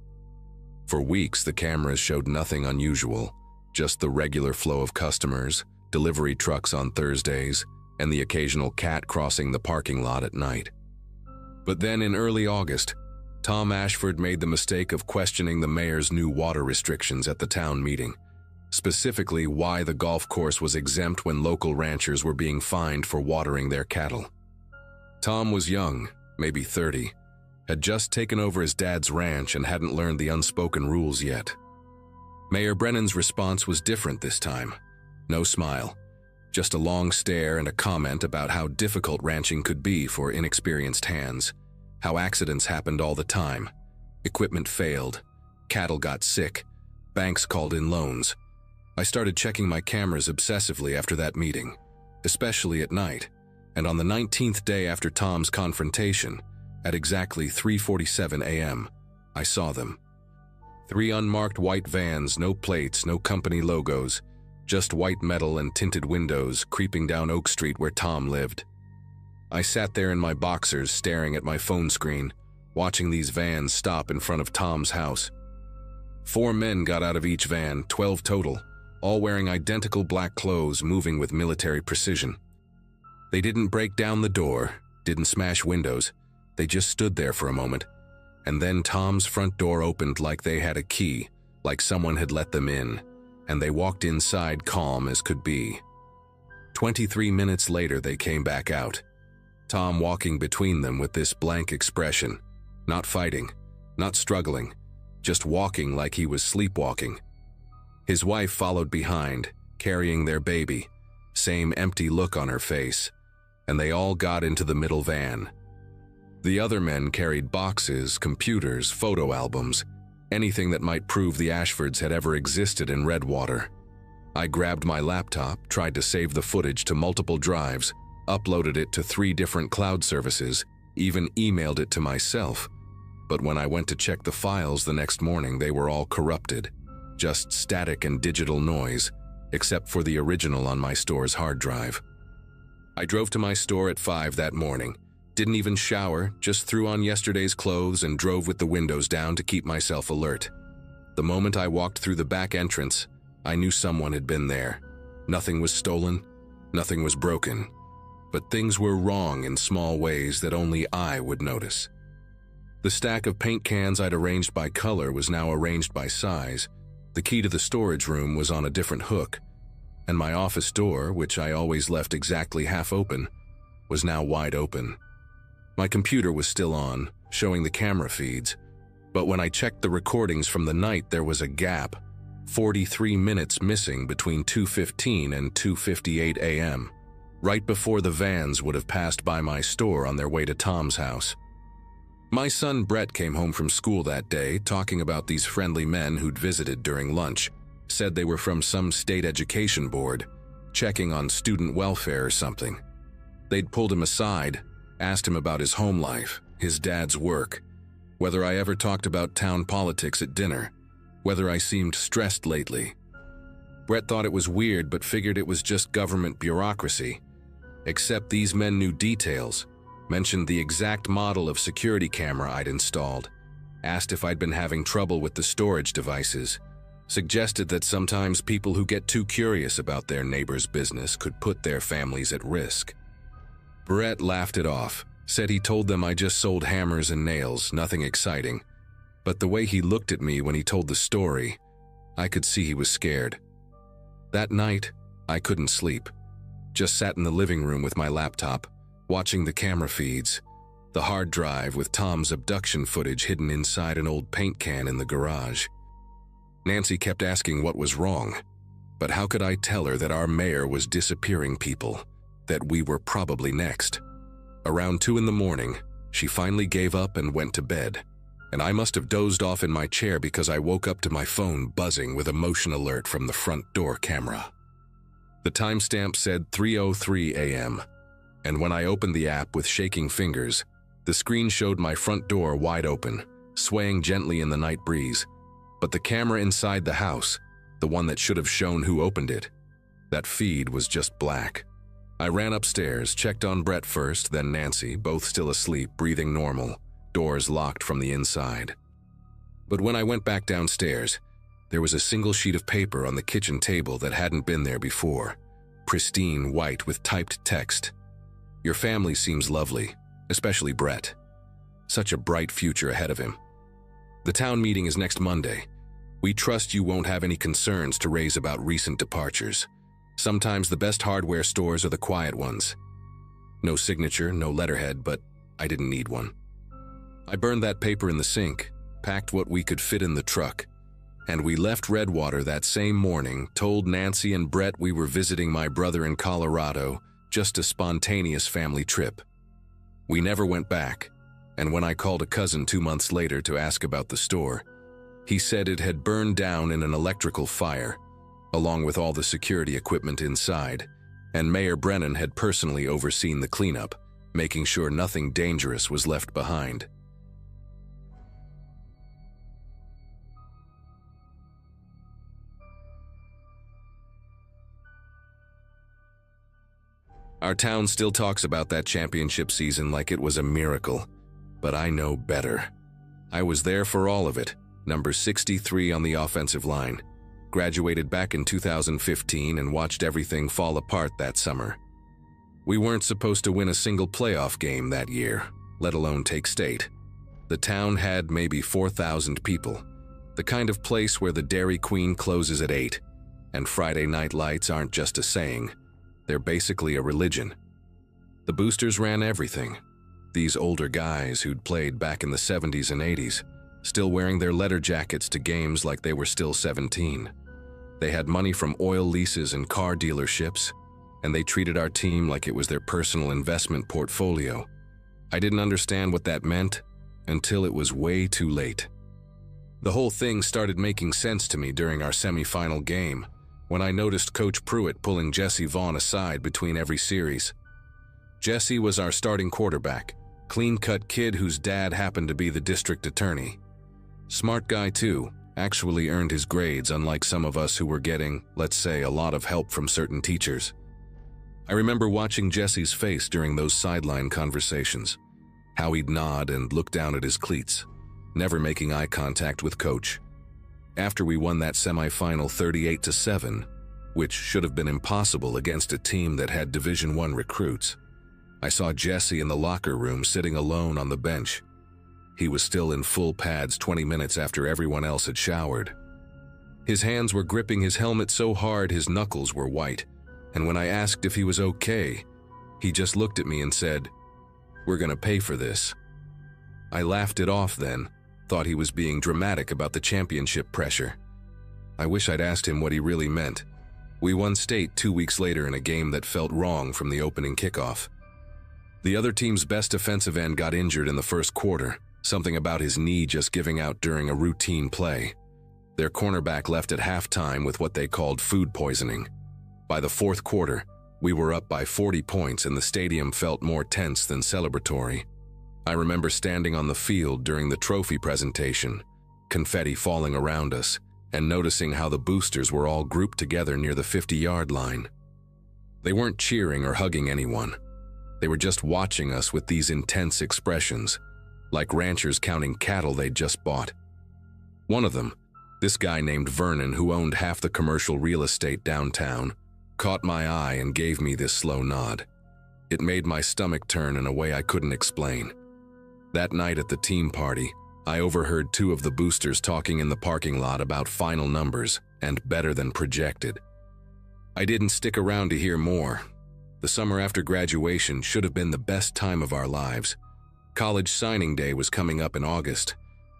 For weeks, the cameras showed nothing unusual, just the regular flow of customers, delivery trucks on Thursdays, and the occasional cat crossing the parking lot at night. But then in early August, Tom Ashford made the mistake of questioning the mayor's new water restrictions at the town meeting, specifically why the golf course was exempt when local ranchers were being fined for watering their cattle. Tom was young, maybe 30, had just taken over his dad's ranch and hadn't learned the unspoken rules yet. Mayor Brennan's response was different this time. No smile, just a long stare and a comment about how difficult ranching could be for inexperienced hands, how accidents happened all the time, equipment failed, cattle got sick, banks called in loans. I started checking my cameras obsessively after that meeting, especially at night, and on the 19th day after Tom's confrontation, at exactly 3:47 a.m., I saw them. 3 unmarked white vans, no plates, no company logos, just white metal and tinted windows creeping down Oak Street where Tom lived. I sat there in my boxers staring at my phone screen, watching these vans stop in front of Tom's house. 4 men got out of each van, 12 total, all wearing identical black clothes, moving with military precision. They didn't break down the door, didn't smash windows, they just stood there for a moment, and then Tom's front door opened like they had a key, like someone had let them in, and they walked inside calm as could be. 23 minutes later they came back out, Tom walking between them with this blank expression, not fighting, not struggling, just walking like he was sleepwalking. His wife followed behind, carrying their baby, same empty look on her face, and they all got into the middle van. The other men carried boxes, computers, photo albums, anything that might prove the Ashfords had ever existed in Redwater. I grabbed my laptop, tried to save the footage to multiple drives, uploaded it to 3 different cloud services, even emailed it to myself. But when I went to check the files the next morning, they were all corrupted, just static and digital noise, except for the original on my store's hard drive. I drove to my store at 5 that morning, didn't even shower, just threw on yesterday's clothes and drove with the windows down to keep myself alert. The moment I walked through the back entrance, I knew someone had been there. Nothing was stolen, nothing was broken, but things were wrong in small ways that only I would notice. The stack of paint cans I'd arranged by color was now arranged by size. The key to the storage room was on a different hook, and my office door, which I always left exactly half open, was now wide open. My computer was still on, showing the camera feeds, but when I checked the recordings from the night, there was a gap, 43 minutes missing between 2:15 and 2:58 a.m., right before the vans would have passed by my store on their way to Tom's house. My son Brett came home from school that day talking about these friendly men who'd visited during lunch, said they were from some state education board, checking on student welfare or something. They'd pulled him aside, asked him about his home life, his dad's work, whether I ever talked about town politics at dinner, whether I seemed stressed lately. Brett thought it was weird but figured it was just government bureaucracy. Except these men knew details, mentioned the exact model of security camera I'd installed, asked if I'd been having trouble with the storage devices, suggested that sometimes people who get too curious about their neighbor's business could put their families at risk. Brett laughed it off, said he told them I just sold hammers and nails, nothing exciting. But the way he looked at me when he told the story, I could see he was scared. That night, I couldn't sleep. Just sat in the living room with my laptop, watching the camera feeds, the hard drive with Tom's abduction footage hidden inside an old paint can in the garage. Nancy kept asking what was wrong, but how could I tell her that our mayor was disappearing people, that we were probably next? Around 2 in the morning, she finally gave up and went to bed, and I must have dozed off in my chair because I woke up to my phone buzzing with a motion alert from the front door camera. The timestamp said 3:03 a.m., and when I opened the app with shaking fingers, the screen showed my front door wide open, swaying gently in the night breeze, but the camera inside the house, the one that should have shown who opened it, that feed was just black. I ran upstairs, checked on Brett first, then Nancy, both still asleep, breathing normal, doors locked from the inside. But when I went back downstairs, there was a single sheet of paper on the kitchen table that hadn't been there before, pristine white with typed text. Your family seems lovely, especially Brett. Such a bright future ahead of him. The town meeting is next Monday. We trust you won't have any concerns to raise about recent departures. Sometimes the best hardware stores are the quiet ones. No signature, no letterhead, but I didn't need one. I burned that paper in the sink, packed what we could fit in the truck, and we left Redwater that same morning, told Nancy and Brett we were visiting my brother in Colorado, just a spontaneous family trip. We never went back, and when I called a cousin 2 months later to ask about the store, he said it had burned down in an electrical fire, along with all the security equipment inside, and Mayor Brennan had personally overseen the cleanup, making sure nothing dangerous was left behind. Our town still talks about that championship season like it was a miracle, but I know better. I was there for all of it, number 63 on the offensive line. Graduated back in 2015 and watched everything fall apart that summer. We weren't supposed to win a single playoff game that year, let alone take state. The town had maybe 4,000 people, the kind of place where the Dairy Queen closes at 8, and Friday night lights aren't just a saying. They're basically a religion. The boosters ran everything. These older guys who'd played back in the 70s and 80s, still wearing their leather jackets to games like they were still 17. They had money from oil leases and car dealerships, and they treated our team like it was their personal investment portfolio. I didn't understand what that meant until it was way too late. The whole thing started making sense to me during our semifinal game, when I noticed Coach Pruitt pulling Jesse Vaughn aside between every series. Jesse was our starting quarterback, clean-cut kid whose dad happened to be the district attorney. Smart guy too, actually earned his grades unlike some of us who were getting, let's say, a lot of help from certain teachers. I remember watching Jesse's face during those sideline conversations, how he'd nod and look down at his cleats, never making eye contact with Coach. After we won that semifinal 38-7, which should have been impossible against a team that had Division I recruits, I saw Jesse in the locker room sitting alone on the bench. He was still in full pads 20 minutes after everyone else had showered. His hands were gripping his helmet so hard his knuckles were white, and when I asked if he was okay, he just looked at me and said, "We're gonna pay for this." I laughed it off then, thought he was being dramatic about the championship pressure. I wish I'd asked him what he really meant. We won state 2 weeks later in a game that felt wrong from the opening kickoff. The other team's best defensive end got injured in the first quarter, something about his knee just giving out during a routine play. Their cornerback left at halftime with what they called food poisoning. By the fourth quarter, we were up by 40 points and the stadium felt more tense than celebratory. I remember standing on the field during the trophy presentation, confetti falling around us, and noticing how the boosters were all grouped together near the 50-yard line. They weren't cheering or hugging anyone. They were just watching us with these intense expressions, like ranchers counting cattle they'd just bought. One of them, this guy named Vernon who owned half the commercial real estate downtown, caught my eye and gave me this slow nod. It made my stomach turn in a way I couldn't explain. That night at the team party, I overheard two of the boosters talking in the parking lot about final numbers and better than projected. I didn't stick around to hear more. The summer after graduation should have been the best time of our lives. College signing day was coming up in August,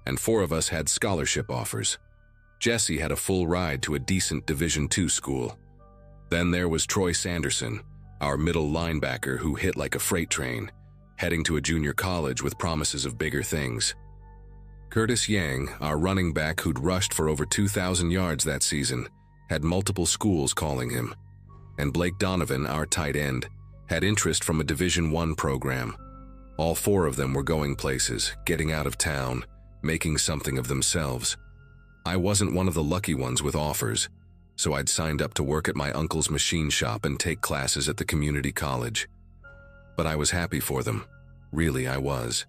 and 4 of us had scholarship offers. Jesse had a full ride to a decent Division II school. Then there was Troy Sanderson, our middle linebacker who hit like a freight train, heading to a junior college with promises of bigger things. Curtis Yang, our running back who'd rushed for over 2,000 yards that season, had multiple schools calling him. And Blake Donovan, our tight end, had interest from a Division I program. All 4 of them were going places, getting out of town, making something of themselves. I wasn't one of the lucky ones with offers, so I'd signed up to work at my uncle's machine shop and take classes at the community college. But I was happy for them. Really, I was.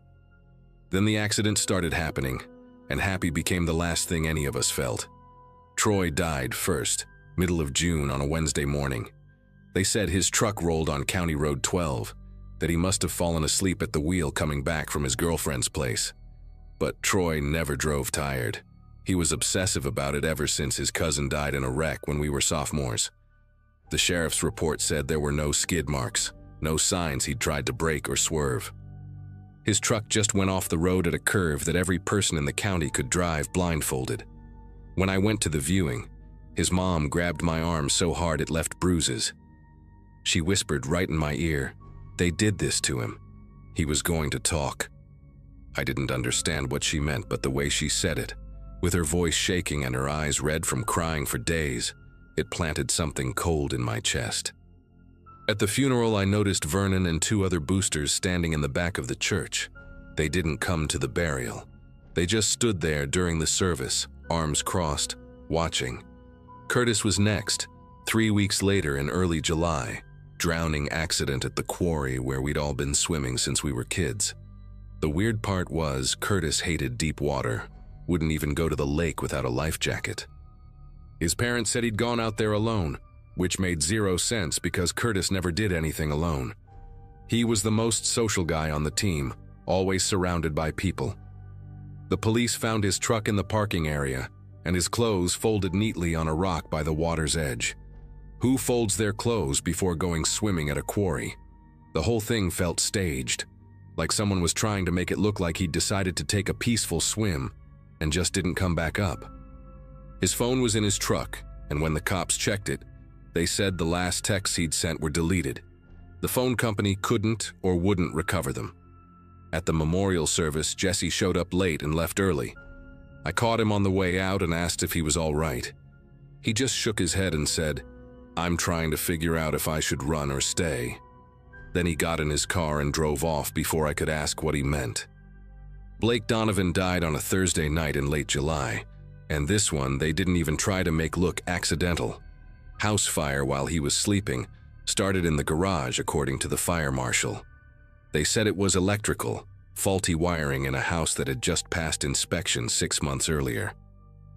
Then the accident started happening, and happy became the last thing any of us felt. Troy died first, middle of June on a Wednesday morning. They said his truck rolled on County Road 12, that he must have fallen asleep at the wheel coming back from his girlfriend's place. But Troy never drove tired. He was obsessive about it ever since his cousin died in a wreck when we were sophomores. The sheriff's report said there were no skid marks, no signs he'd tried to brake or swerve. His truck just went off the road at a curve that every person in the county could drive blindfolded. When I went to the viewing, his mom grabbed my arm so hard it left bruises. She whispered right in my ear, "They did this to him. He was going to talk." I didn't understand what she meant, but the way she said it, with her voice shaking and her eyes red from crying for days, it planted something cold in my chest. At the funeral, I noticed Vernon and 2 other boosters standing in the back of the church. They didn't come to the burial. They just stood there during the service, arms crossed, watching. Curtis was next, 3 weeks later in early July, drowning accident at the quarry where we'd all been swimming since we were kids. The weird part was Curtis hated deep water, wouldn't even go to the lake without a life jacket. His parents said he'd gone out there alone, which made 0 sense because Curtis never did anything alone. He was the most social guy on the team, always surrounded by people. The police found his truck in the parking area, and his clothes folded neatly on a rock by the water's edge. Who folds their clothes before going swimming at a quarry? The whole thing felt staged, like someone was trying to make it look like he'd decided to take a peaceful swim and just didn't come back up. His phone was in his truck, and when the cops checked it, they said the last texts he'd sent were deleted. The phone company couldn't or wouldn't recover them. At the memorial service, Jesse showed up late and left early. I caught him on the way out and asked if he was all right. He just shook his head and said, "I'm trying to figure out if I should run or stay." Then he got in his car and drove off before I could ask what he meant. Blake Donovan died on a Thursday night in late July, and this one they didn't even try to make look accidental. House fire while he was sleeping started in the garage, according to the fire marshal. They said it was electrical, faulty wiring in a house that had just passed inspection 6 months earlier.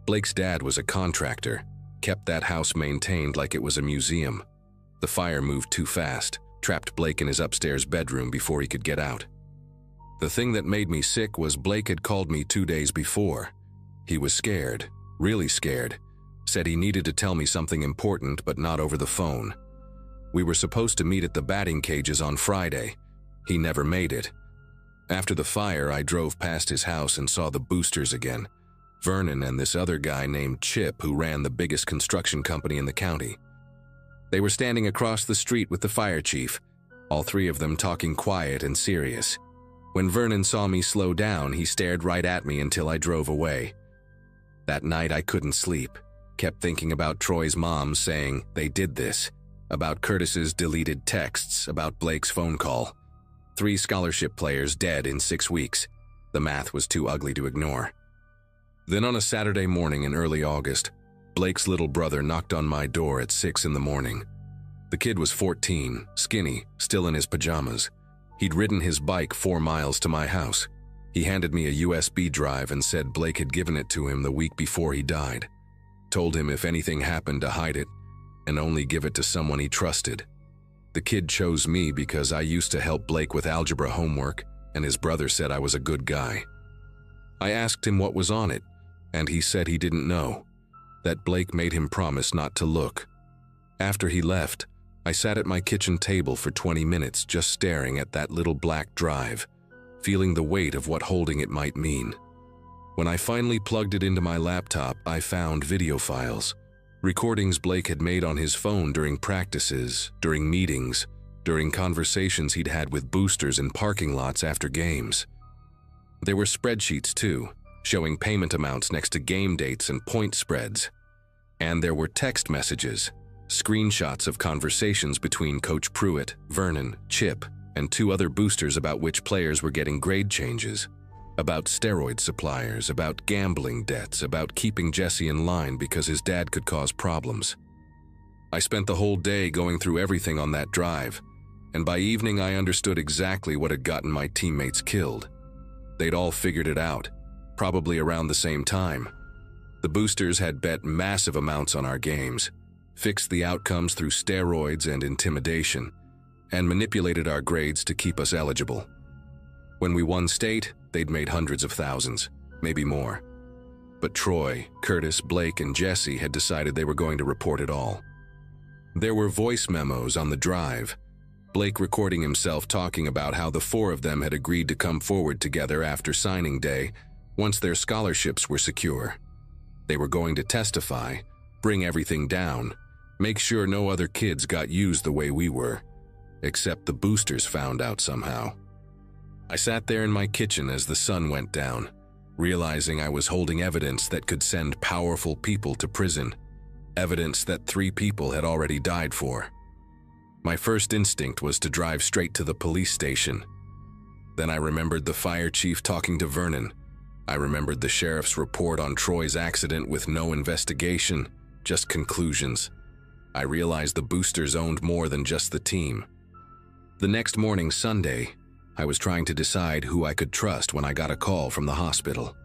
Blake's dad was a contractor, kept that house maintained like it was a museum. The fire moved too fast, trapped Blake in his upstairs bedroom before he could get out. The thing that made me sick was Blake had called me 2 days before. He was scared, really scared, said he needed to tell me something important but not over the phone. We were supposed to meet at the batting cages on Friday. He never made it. After the fire, I drove past his house and saw the Boosters again. Vernon and this other guy named Chip who ran the biggest construction company in the county. They were standing across the street with the fire chief, all three of them talking quiet and serious. When Vernon saw me slow down, he stared right at me until I drove away. That night I couldn't sleep, kept thinking about Troy's mom saying they did this, about Curtis's deleted texts, about Blake's phone call. 3 scholarship players dead in 6 weeks. The math was too ugly to ignore. Then on a Saturday morning in early August, Blake's little brother knocked on my door at 6 in the morning. The kid was 14, skinny, still in his pajamas. He'd ridden his bike 4 miles to my house. He handed me a USB drive and said Blake had given it to him the week before he died. Told him if anything happened to hide it and only give it to someone he trusted. The kid chose me because I used to help Blake with algebra homework, and his brother said I was a good guy. I asked him what was on it, and he said he didn't know, that Blake made him promise not to look. After he left, I sat at my kitchen table for 20 minutes just staring at that little black drive, feeling the weight of what holding it might mean. When I finally plugged it into my laptop, I found video files. Recordings Blake had made on his phone during practices, during meetings, during conversations he'd had with boosters in parking lots after games. There were spreadsheets too, showing payment amounts next to game dates and point spreads. And there were text messages, screenshots of conversations between Coach Pruitt, Vernon, Chip, and 2 other boosters about which players were getting grade changes, about steroid suppliers, about gambling debts, about keeping Jesse in line because his dad could cause problems. I spent the whole day going through everything on that drive, and by evening I understood exactly what had gotten my teammates killed. They'd all figured it out, probably around the same time. The boosters had bet massive amounts on our games, fixed the outcomes through steroids and intimidation, and manipulated our grades to keep us eligible. When we won state, they'd made hundreds of thousands, maybe more. But Troy, Curtis, Blake, and Jesse had decided they were going to report it all. There were voice memos on the drive, Blake recording himself talking about how the 4 of them had agreed to come forward together after signing day once their scholarships were secure. They were going to testify, bring everything down, make sure no other kids got used the way we were, except the boosters found out somehow. I sat there in my kitchen as the sun went down, realizing I was holding evidence that could send powerful people to prison, evidence that 3 people had already died for. My first instinct was to drive straight to the police station. Then I remembered the fire chief talking to Vernon. I remembered the sheriff's report on Troy's accident with no investigation, just conclusions. I realized the boosters owned more than just the team. The next morning, Sunday, I was trying to decide who I could trust when I got a call from the hospital.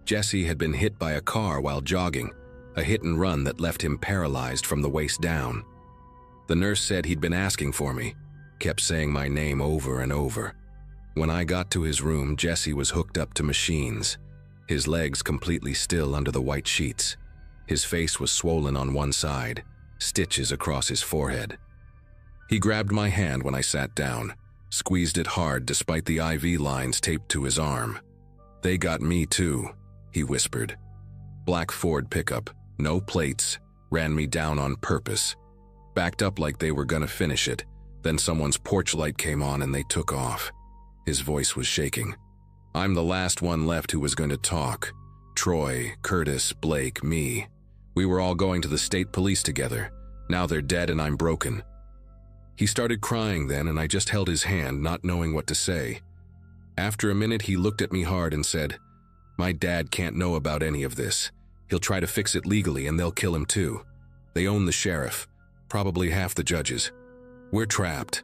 Jesse had been hit by a car while jogging, a hit and run that left him paralyzed from the waist down. The nurse said he'd been asking for me, kept saying my name over and over. When I got to his room, Jesse was hooked up to machines, his legs completely still under the white sheets. His face was swollen on one side, stitches across his forehead. He grabbed my hand when I sat down, squeezed it hard despite the IV lines taped to his arm. "They got me too," he whispered. Black Ford pickup, no plates, ran me down on purpose. Backed up like they were gonna finish it, then someone's porch light came on and they took off. His voice was shaking. I'm the last one left who was going to talk. Troy, Curtis, Blake, me. We were all going to the state police together. Now they're dead and I'm broken. He started crying then and I just held his hand, not knowing what to say. After a minute, he looked at me hard and said, "My dad can't know about any of this. He'll try to fix it legally and they'll kill him too. They own the sheriff, probably half the judges. We're trapped."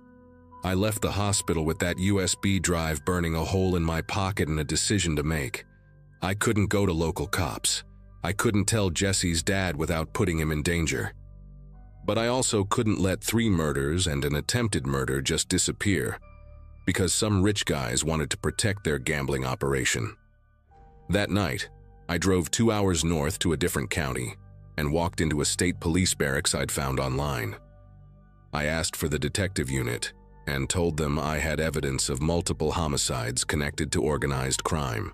I left the hospital with that USB drive burning a hole in my pocket and a decision to make. I couldn't go to local cops. I couldn't tell Jesse's dad without putting him in danger. But I also couldn't let 3 murders and an attempted murder just disappear because some rich guys wanted to protect their gambling operation. That night, I drove 2 hours north to a different county and walked into a state police barracks I'd found online. I asked for the detective unit and told them I had evidence of multiple homicides connected to organized crime.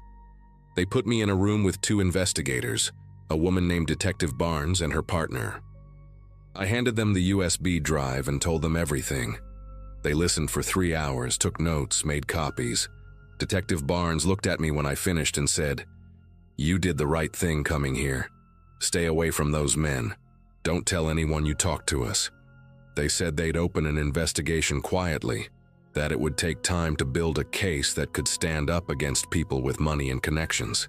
They put me in a room with 2 investigators, a woman named Detective Barnes and her partner. I handed them the USB drive and told them everything. They listened for 3 hours, took notes, made copies. Detective Barnes looked at me when I finished and said, "You did the right thing coming here. Stay away from those men. Don't tell anyone you talked to us." They said they'd open an investigation quietly, that it would take time to build a case that could stand up against people with money and connections.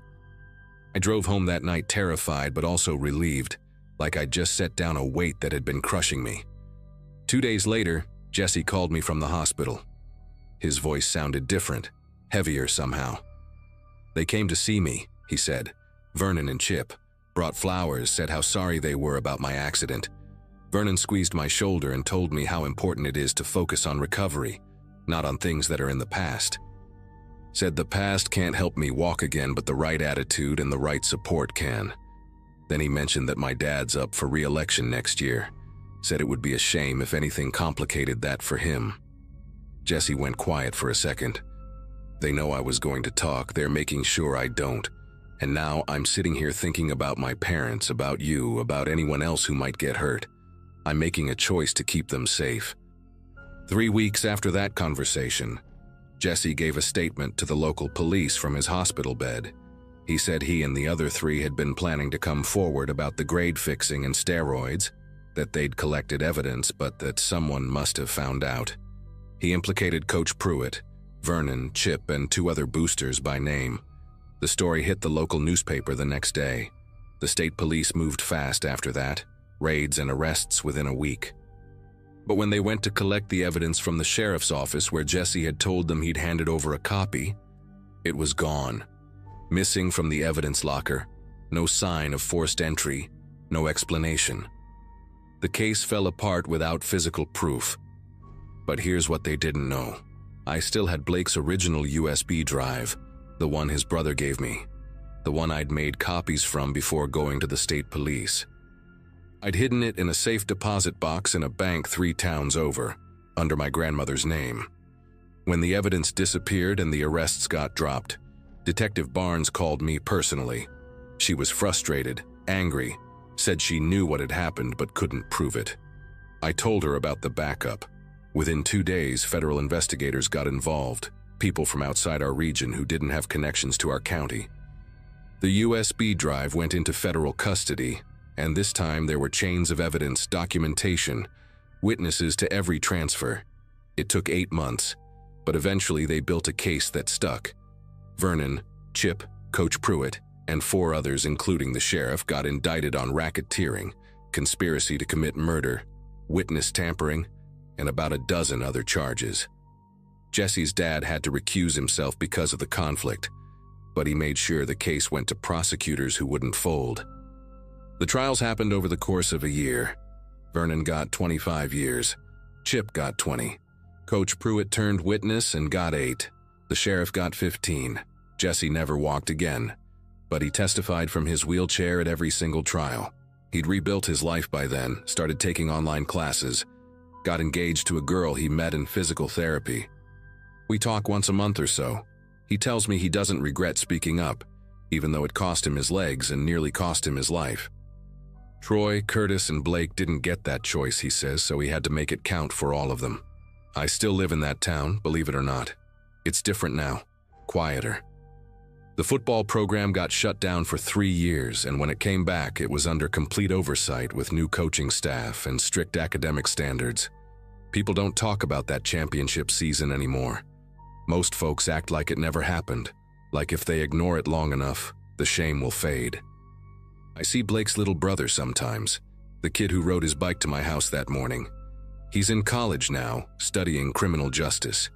I drove home that night terrified but also relieved, like I'd just set down a weight that had been crushing me. 2 days later, Jesse called me from the hospital. His voice sounded different, heavier somehow. "They came to see me," he said. "Vernon and Chip. Brought flowers, said how sorry they were about my accident. Vernon squeezed my shoulder and told me how important it is to focus on recovery, not on things that are in the past. Said the past can't help me walk again, but the right attitude and the right support can." Then he mentioned that my dad's up for re-election next year. Said it would be a shame if anything complicated that for him. Jesse went quiet for a second. "They know I was going to talk, they're making sure I don't. And now I'm sitting here thinking about my parents, about you, about anyone else who might get hurt. I'm making a choice to keep them safe." 3 weeks after that conversation, Jesse gave a statement to the local police from his hospital bed. He said he and the other 3 had been planning to come forward about the grade fixing and steroids, that they'd collected evidence but that someone must have found out. He implicated Coach Pruitt, Vernon, Chip, and 2 other boosters by name. The story hit the local newspaper the next day. The state police moved fast after that, raids and arrests within a week. But when they went to collect the evidence from the sheriff's office where Jesse had told them he'd handed over a copy, it was gone. Missing from the evidence locker, no sign of forced entry, no explanation. The case fell apart without physical proof. But here's what they didn't know. I still had Blake's original USB drive, the one his brother gave me, the one I'd made copies from before going to the state police. I'd hidden it in a safe deposit box in a bank 3 towns over, under my grandmother's name. When the evidence disappeared and the arrests got dropped, Detective Barnes called me personally. She was frustrated, angry, said she knew what had happened but couldn't prove it. I told her about the backup. Within 2 days, federal investigators got involved, people from outside our region who didn't have connections to our county. The USB drive went into federal custody, and this time there were chains of evidence, documentation, witnesses to every transfer. It took 8 months, but eventually they built a case that stuck. Vernon, Chip, Coach Pruitt, and 4 others, including the sheriff, got indicted on racketeering, conspiracy to commit murder, witness tampering, and about a dozen other charges. Jesse's dad had to recuse himself because of the conflict, but he made sure the case went to prosecutors who wouldn't fold. The trials happened over the course of a year. Vernon got 25 years. Chip got 20. Coach Pruitt turned witness and got 8. The sheriff got 15. Jesse never walked again, but he testified from his wheelchair at every single trial. He'd rebuilt his life by then, started taking online classes, got engaged to a girl he met in physical therapy. We talk once a month or so. He tells me he doesn't regret speaking up, even though it cost him his legs and nearly cost him his life. Troy, Curtis, and Blake didn't get that choice, he says, so he had to make it count for all of them. I still live in that town, believe it or not. It's different now, quieter. The football program got shut down for 3 years, and when it came back, it was under complete oversight with new coaching staff and strict academic standards. People don't talk about that championship season anymore. Most folks act like it never happened, like if they ignore it long enough, the shame will fade. I see Blake's little brother sometimes, the kid who rode his bike to my house that morning. He's in college now, studying criminal justice.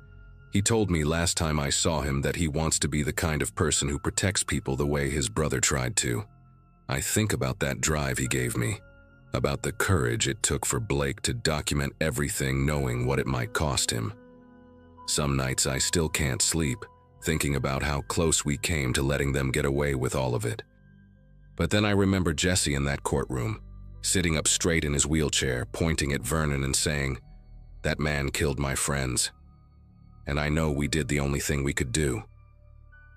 He told me last time I saw him that he wants to be the kind of person who protects people the way his brother tried to. I think about that drive he gave me, about the courage it took for Blake to document everything knowing what it might cost him. Some nights I still can't sleep, thinking about how close we came to letting them get away with all of it. But then I remember Jesse in that courtroom, sitting up straight in his wheelchair, pointing at Vernon and saying, "That man killed my friends." And I know we did the only thing we could do.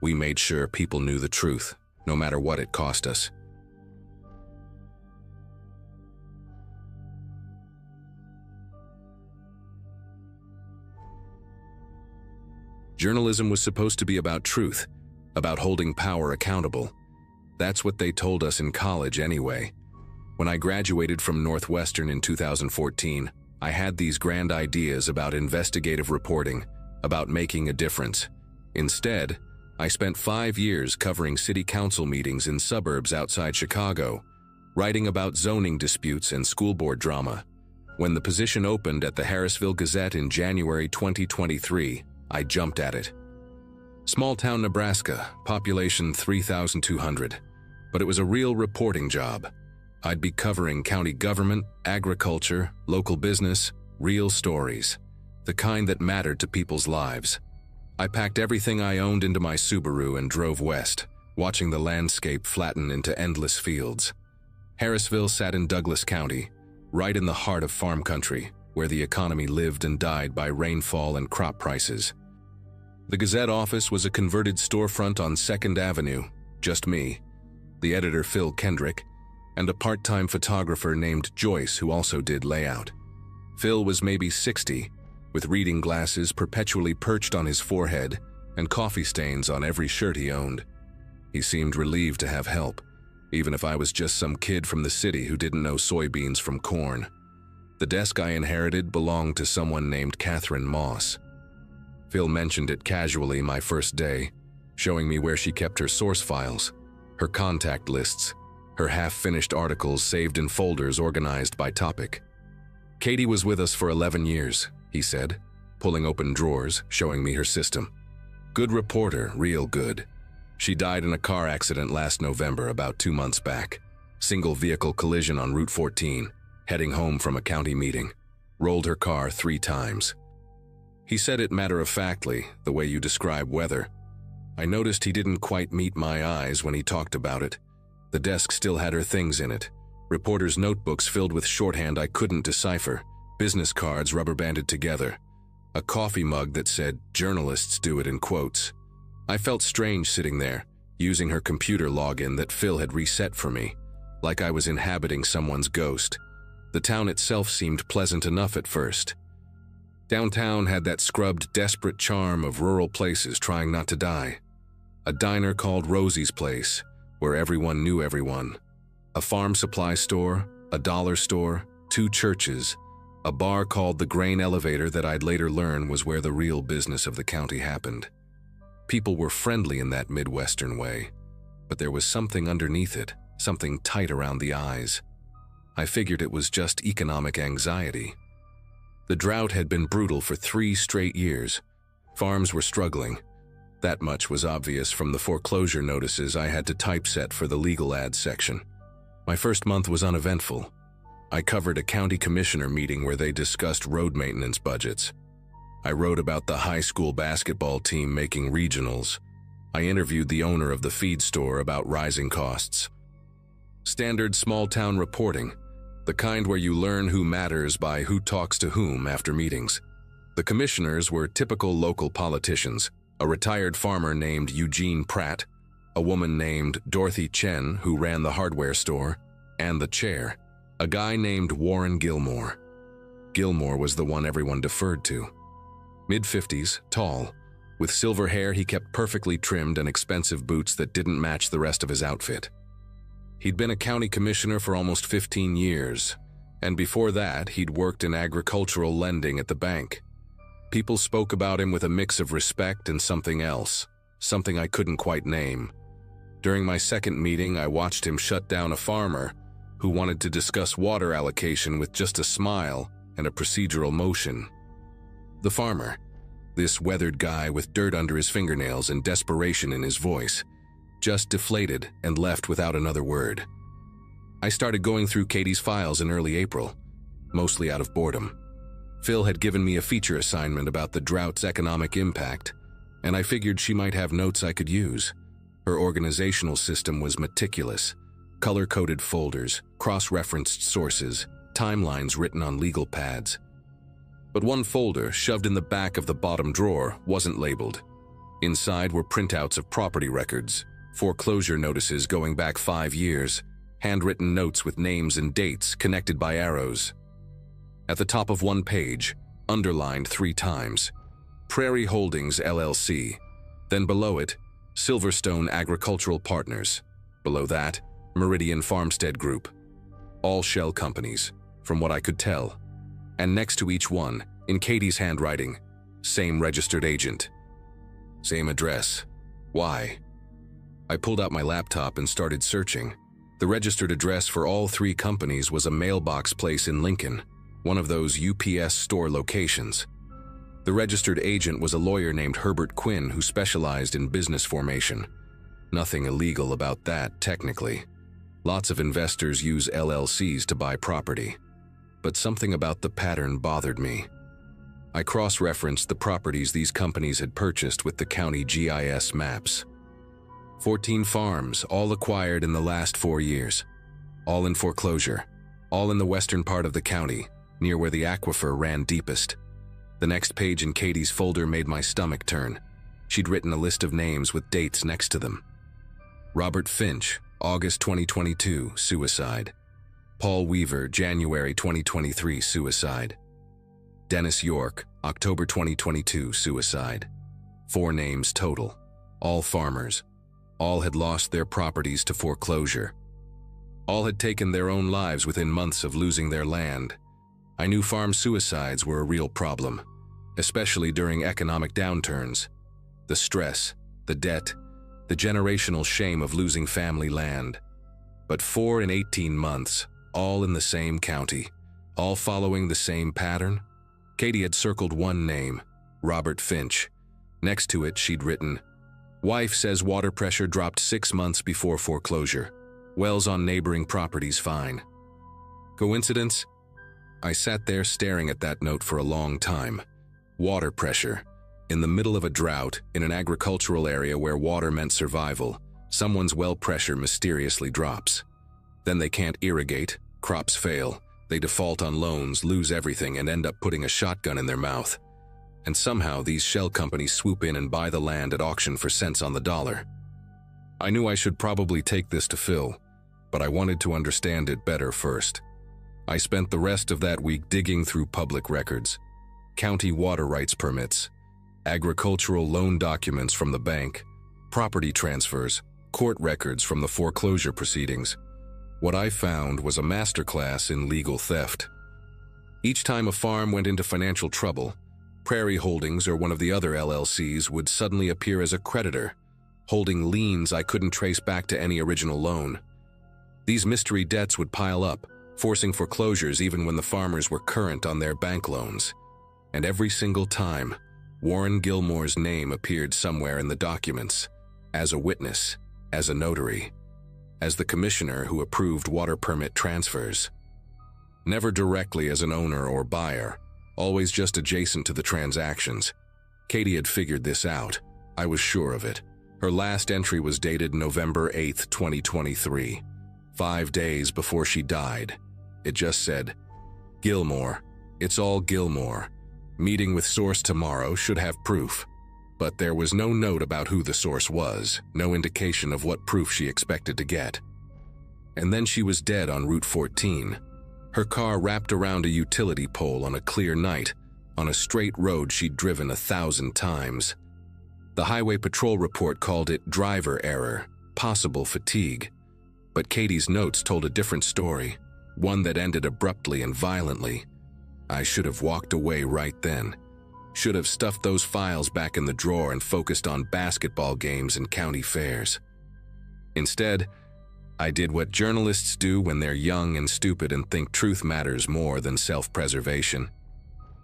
We made sure people knew the truth, no matter what it cost us. Journalism was supposed to be about truth, about holding power accountable. That's what they told us in college anyway. When I graduated from Northwestern in 2014, I had these grand ideas about investigative reporting, about making a difference. Instead, I spent 5 years covering city council meetings in suburbs outside Chicago, writing about zoning disputes and school board drama. When the position opened at the Harrisville Gazette in January 2023, I jumped at it. Small town Nebraska, population 3,200, but it was a real reporting job. I'd be covering county government, agriculture, local business, real stories, the kind that mattered to people's lives. I packed everything I owned into my Subaru and drove west, watching the landscape flatten into endless fields. Harrisville sat in Douglas County, right in the heart of farm country, where the economy lived and died by rainfall and crop prices. The Gazette office was a converted storefront on 2nd Avenue, just me, the editor Phil Kendrick, and a part-time photographer named Joyce who also did layout. Phil was maybe 60, with reading glasses perpetually perched on his forehead and coffee stains on every shirt he owned. He seemed relieved to have help, even if I was just some kid from the city who didn't know soybeans from corn. The desk I inherited belonged to someone named Catherine Moss. Phil mentioned it casually my first day, showing me where she kept her source files, her contact lists, her half-finished articles saved in folders organized by topic. "Katie was with us for 11 years, he said, pulling open drawers, showing me her system. "Good reporter, real good. She died in a car accident last November, about 2 months back. Single vehicle collision on Route 14, heading home from a county meeting. Rolled her car 3 times. He said it matter-of-factly, the way you describe weather. I noticed he didn't quite meet my eyes when he talked about it. The desk still had her things in it. Reporters' notebooks filled with shorthand I couldn't decipher, business cards rubber-banded together, a coffee mug that said, "Journalists do it," in quotes. I felt strange sitting there, using her computer login that Phil had reset for me, like I was inhabiting someone's ghost. The town itself seemed pleasant enough at first. Downtown had that scrubbed, desperate charm of rural places trying not to die. A diner called Rosie's Place, where everyone knew everyone. A farm supply store, a dollar store, 2 churches, a bar called the Grain Elevator that I'd later learn was where the real business of the county happened. People were friendly in that Midwestern way, but there was something underneath it, something tight around the eyes. I figured it was just economic anxiety. The drought had been brutal for 3 straight years. Farms were struggling. That much was obvious from the foreclosure notices I had to typeset for the legal ads section. My first month was uneventful. I covered a county commissioner meeting where they discussed road maintenance budgets. I wrote about the high school basketball team making regionals. I interviewed the owner of the feed store about rising costs. Standard small-town reporting, the kind where you learn who matters by who talks to whom after meetings. The commissioners were typical local politicians, a retired farmer named Eugene Pratt, a woman named Dorothy Chen who ran the hardware store, and the chair, a guy named Warren Gilmore. Gilmore was the one everyone deferred to. Mid-50s, tall. With silver hair he kept perfectly trimmed and expensive boots that didn't match the rest of his outfit. He'd been a county commissioner for almost 15 years, and before that he'd worked in agricultural lending at the bank. People spoke about him with a mix of respect and something else, something I couldn't quite name. During my second meeting, I watched him shut down a farmer who wanted to discuss water allocation with just a smile and a procedural motion. The farmer, this weathered guy with dirt under his fingernails and desperation in his voice, just deflated and left without another word. I started going through Katie's files in early April, mostly out of boredom. Phil had given me a feature assignment about the drought's economic impact, and I figured she might have notes I could use. Her organizational system was meticulous, color-coded folders, cross-referenced sources, timelines written on legal pads. But one folder, shoved in the back of the bottom drawer, wasn't labeled. Inside were printouts of property records, foreclosure notices going back 5 years, handwritten notes with names and dates connected by arrows. At the top of one page, underlined 3 times, Prairie Holdings LLC. Then below it, Silverstone Agricultural Partners. Below that, Meridian Farmstead Group. All shell companies, from what I could tell. And next to each one, in Katie's handwriting, same registered agent. Same address. Why? I pulled out my laptop and started searching. The registered address for all 3 companies was a mailbox place in Lincoln, one of those UPS store locations. The registered agent was a lawyer named Herbert Quinn who specialized in business formation. Nothing illegal about that, technically. Lots of investors use LLCs to buy property. But something about the pattern bothered me. I cross-referenced the properties these companies had purchased with the county GIS maps. 14 farms, all acquired in the last 4 years. All in foreclosure. All in the western part of the county, near where the aquifer ran deepest. The next page in Katie's folder made my stomach turn. She'd written a list of names with dates next to them. Robert Finch, August 2022, suicide. Paul Weaver, January 2023, suicide. Dennis York, October 2022, suicide. 4 names total. All farmers. All had lost their properties to foreclosure. All had taken their own lives within months of losing their land. I knew farm suicides were a real problem, especially during economic downturns. The stress, the debt, the generational shame of losing family land. But 4 in 18 months, all in the same county, all following the same pattern. Katie had circled one name, Robert Finch. Next to it, she'd written, "Wife says water pressure dropped 6 months before foreclosure. Wells on neighboring properties fine." Coincidence? I sat there staring at that note for a long time. Water pressure. In the middle of a drought, in an agricultural area where water meant survival, someone's well pressure mysteriously drops. Then they can't irrigate, crops fail, they default on loans, lose everything, and end up putting a shotgun in their mouth. And somehow these shell companies swoop in and buy the land at auction for cents on the dollar. I knew I should probably take this to Phil, but I wanted to understand it better first. I spent the rest of that week digging through public records, county water rights permits, agricultural loan documents from the bank, property transfers, court records from the foreclosure proceedings. What I found was a masterclass in legal theft. Each time a farm went into financial trouble, Prairie Holdings or one of the other LLCs would suddenly appear as a creditor, holding liens I couldn't trace back to any original loan. These mystery debts would pile up, forcing foreclosures even when the farmers were current on their bank loans. And every single time, Warren Gilmore's name appeared somewhere in the documents, as a witness, as a notary, as the commissioner who approved water permit transfers. Never directly as an owner or buyer, always just adjacent to the transactions. Katie had figured this out. I was sure of it. Her last entry was dated November 8, 2023, 5 days before she died. It just said, "Gilmore. It's all Gilmore. Meeting with source tomorrow, should have proof." But there was no note about who the source was, no indication of what proof she expected to get. And then she was dead on Route 14. Her car wrapped around a utility pole on a clear night, on a straight road she'd driven 1,000 times. The Highway Patrol report called it driver error, possible fatigue. But Katie's notes told a different story, one that ended abruptly and violently. I should have walked away right then. Should have stuffed those files back in the drawer and focused on basketball games and county fairs. Instead, I did what journalists do when they're young and stupid and think truth matters more than self-preservation.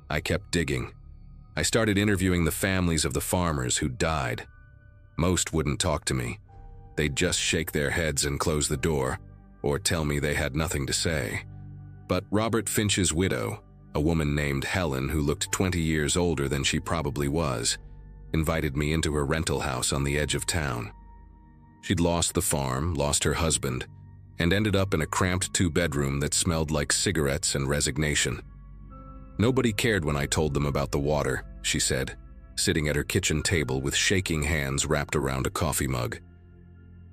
I kept digging. I started interviewing the families of the farmers who died. Most wouldn't talk to me. They'd just shake their heads and close the door. or tell me they had nothing to say. But Robert Finch's widow, a woman named Helen who looked 20 years older than she probably was, invited me into her rental house on the edge of town. She'd lost the farm, lost her husband, and ended up in a cramped two-bedroom that smelled like cigarettes and resignation. Nobody cared when I told them about the water, she said, sitting at her kitchen table with shaking hands wrapped around a coffee mug.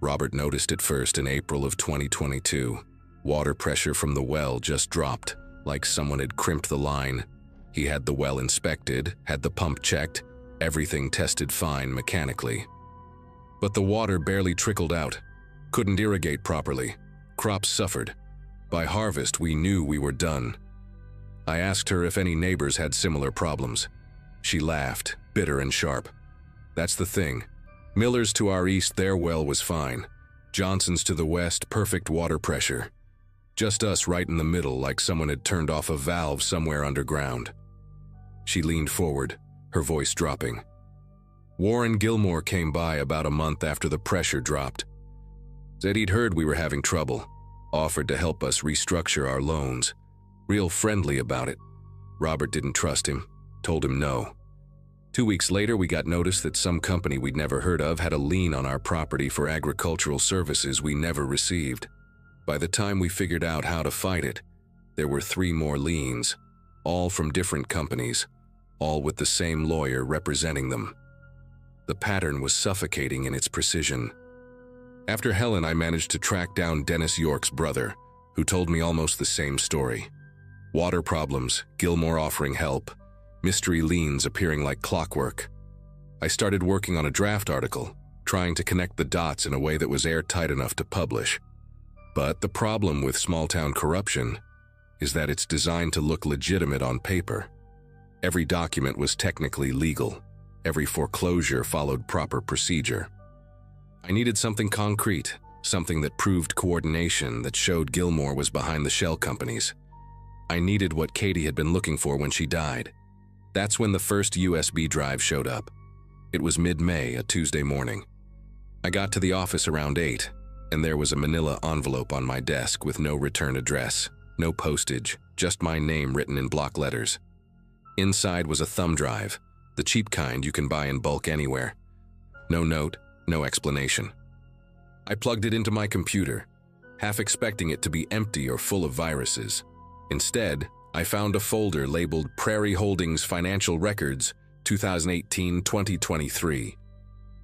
Robert noticed it first in April of 2022. Water pressure from the well just dropped, like someone had crimped the line. He had the well inspected, had the pump checked, everything tested fine mechanically. But the water barely trickled out, couldn't irrigate properly. Crops suffered. By harvest, we knew we were done. I asked her if any neighbors had similar problems. She laughed, bitter and sharp. That's the thing. Miller's to our east, their well was fine. Johnson's to the west, perfect water pressure. Just us right in the middle, like someone had turned off a valve somewhere underground. She leaned forward, her voice dropping. Warren Gilmore came by about a month after the pressure dropped. Said he'd heard we were having trouble, offered to help us restructure our loans. Real friendly about it. Robert didn't trust him, told him no. 2 weeks later, we got notice that some company we'd never heard of had a lien on our property for agricultural services we never received. By the time we figured out how to fight it, there were 3 more liens, all from different companies, all with the same lawyer representing them. The pattern was suffocating in its precision. After Helen, I managed to track down Dennis York's brother, who told me almost the same story. Water problems, Gilmore offering help, mystery liens appearing like clockwork. I started working on a draft article, trying to connect the dots in a way that was airtight enough to publish. But the problem with small-town corruption is that it's designed to look legitimate on paper. Every document was technically legal. Every foreclosure followed proper procedure. I needed something concrete, something that proved coordination, that showed Gilmore was behind the shell companies. I needed what Katie had been looking for when she died. That's when the first USB drive showed up. It was mid-May, a Tuesday morning. I got to the office around 8, and there was a manila envelope on my desk with no return address, no postage, just my name written in block letters. Inside was a thumb drive, the cheap kind you can buy in bulk anywhere. No note, no explanation. I plugged it into my computer, half expecting it to be empty or full of viruses. Instead, I found a folder labeled Prairie Holdings Financial Records, 2018-2023.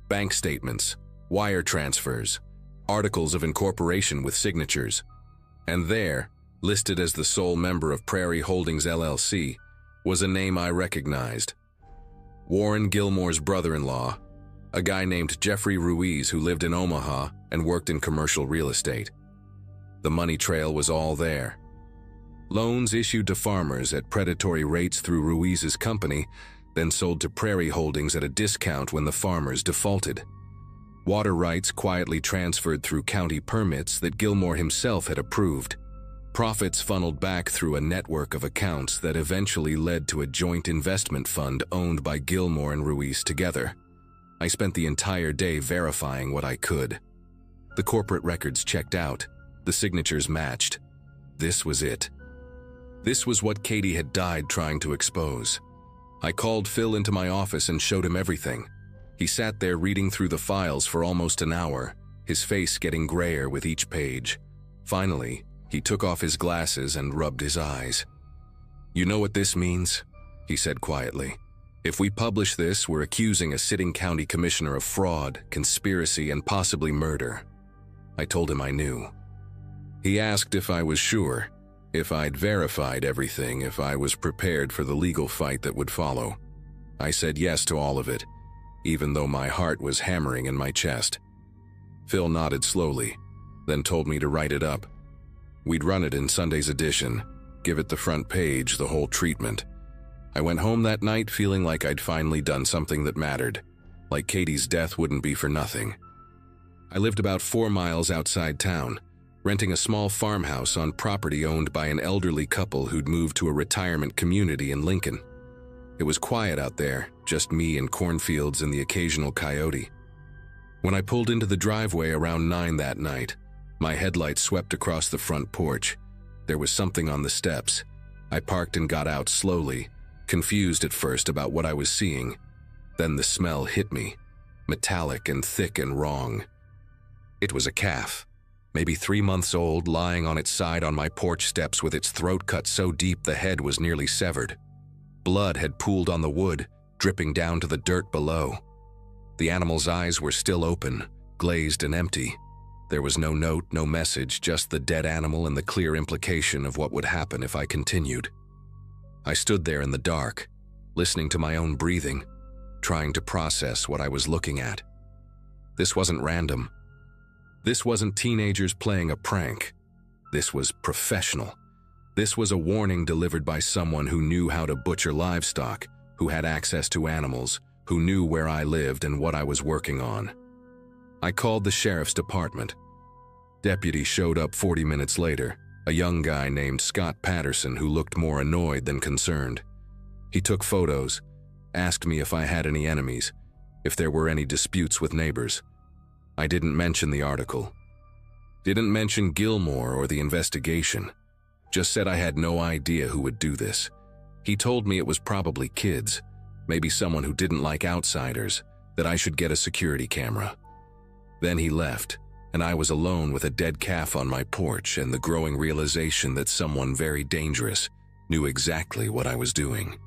Bank statements, wire transfers, articles of incorporation with signatures. And there, listed as the sole member of Prairie Holdings LLC, was a name I recognized. Warren Gilmore's brother-in-law, a guy named Jeffrey Ruiz who lived in Omaha and worked in commercial real estate. The money trail was all there. Loans issued to farmers at predatory rates through Ruiz's company, then sold to Prairie Holdings at a discount when the farmers defaulted. Water rights quietly transferred through county permits that Gilmore himself had approved. Profits funneled back through a network of accounts that eventually led to a joint investment fund owned by Gilmore and Ruiz together. I spent the entire day verifying what I could. The corporate records checked out. The signatures matched. This was it. This was what Katie had died trying to expose. I called Phil into my office and showed him everything. He sat there reading through the files for almost an hour, his face getting grayer with each page. Finally, he took off his glasses and rubbed his eyes. "You know what this means?" he said quietly. "If we publish this, we're accusing a sitting county commissioner of fraud, conspiracy, and possibly murder." I told him I knew. He asked if I was sure, if I'd verified everything, if I was prepared for the legal fight that would follow. I said yes to all of it, even though my heart was hammering in my chest. Phil nodded slowly, then told me to write it up. We'd run it in Sunday's edition, give it the front page, the whole treatment. I went home that night feeling like I'd finally done something that mattered, like Katie's death wouldn't be for nothing. I lived about 4 miles outside town, renting a small farmhouse on property owned by an elderly couple who'd moved to a retirement community in Lincoln. It was quiet out there, just me and cornfields and the occasional coyote. When I pulled into the driveway around 9 that night, My headlights swept across the front porch. There was something on the steps. I parked and got out slowly, confused at first about what I was seeing. Then the smell hit me, metallic and thick and wrong. It was a calf, maybe 3 months old, lying on its side on my porch steps with its throat cut so deep the head was nearly severed. Blood had pooled on the wood, dripping down to the dirt below. The animal's eyes were still open, glazed and empty. There was no note, no message, just the dead animal and the clear implication of what would happen if I continued. I stood there in the dark, listening to my own breathing, trying to process what I was looking at. This wasn't random. This wasn't teenagers playing a prank. This was professional. This was a warning delivered by someone who knew how to butcher livestock, who had access to animals, who knew where I lived and what I was working on. I called the sheriff's department. Deputy showed up 40 minutes later, a young guy named Scott Patterson who looked more annoyed than concerned. He took photos, asked me if I had any enemies, if there were any disputes with neighbors. I didn't mention the article. Didn't mention Gilmore or the investigation. Just said I had no idea who would do this. He told me it was probably kids, maybe someone who didn't like outsiders, that I should get a security camera. Then he left, and I was alone with a dead calf on my porch and the growing realization that someone very dangerous knew exactly what I was doing.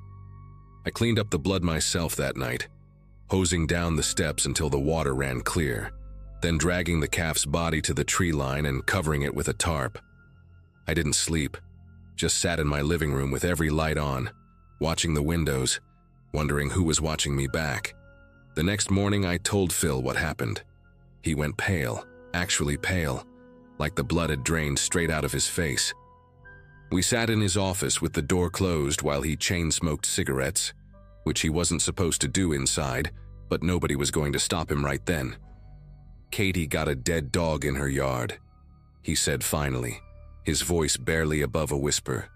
I cleaned up the blood myself that night, hosing down the steps until the water ran clear, then dragging the calf's body to the tree line and covering it with a tarp. I didn't sleep, just sat in my living room with every light on, watching the windows, wondering who was watching me back. The next morning I told Phil what happened. He went pale, actually pale, like the blood had drained straight out of his face. We sat in his office with the door closed while he chain-smoked cigarettes, which he wasn't supposed to do inside, but nobody was going to stop him right then. Katie got a dead dog in her yard, he said finally, his voice barely above a whisper.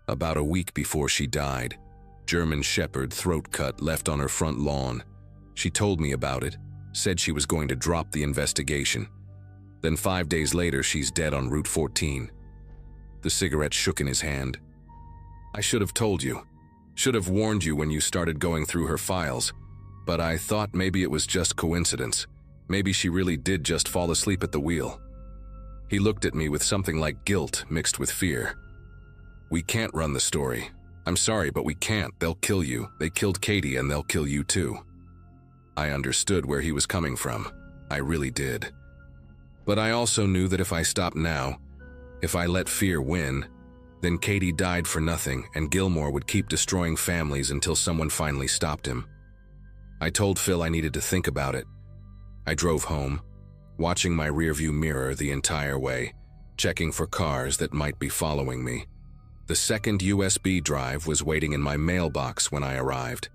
About a week before she died, German Shepherd throat cut left on her front lawn. She told me about it, said she was going to drop the investigation. Then 5 days later, she's dead on Route 14. The cigarette shook in his hand. I should have told you. Should have warned you when you started going through her files. But I thought maybe it was just coincidence. Maybe she really did just fall asleep at the wheel. He looked at me with something like guilt mixed with fear. We can't run the story. I'm sorry, but we can't. They'll kill you. They killed Katie and they'll kill you too. I understood where he was coming from. I really did. But I also knew that if I stopped now, if I let fear win, then Katie died for nothing and Gilmore would keep destroying families until someone finally stopped him. I told Phil I needed to think about it. I drove home, watching my rearview mirror the entire way, checking for cars that might be following me. The second USB drive was waiting in my mailbox when I arrived.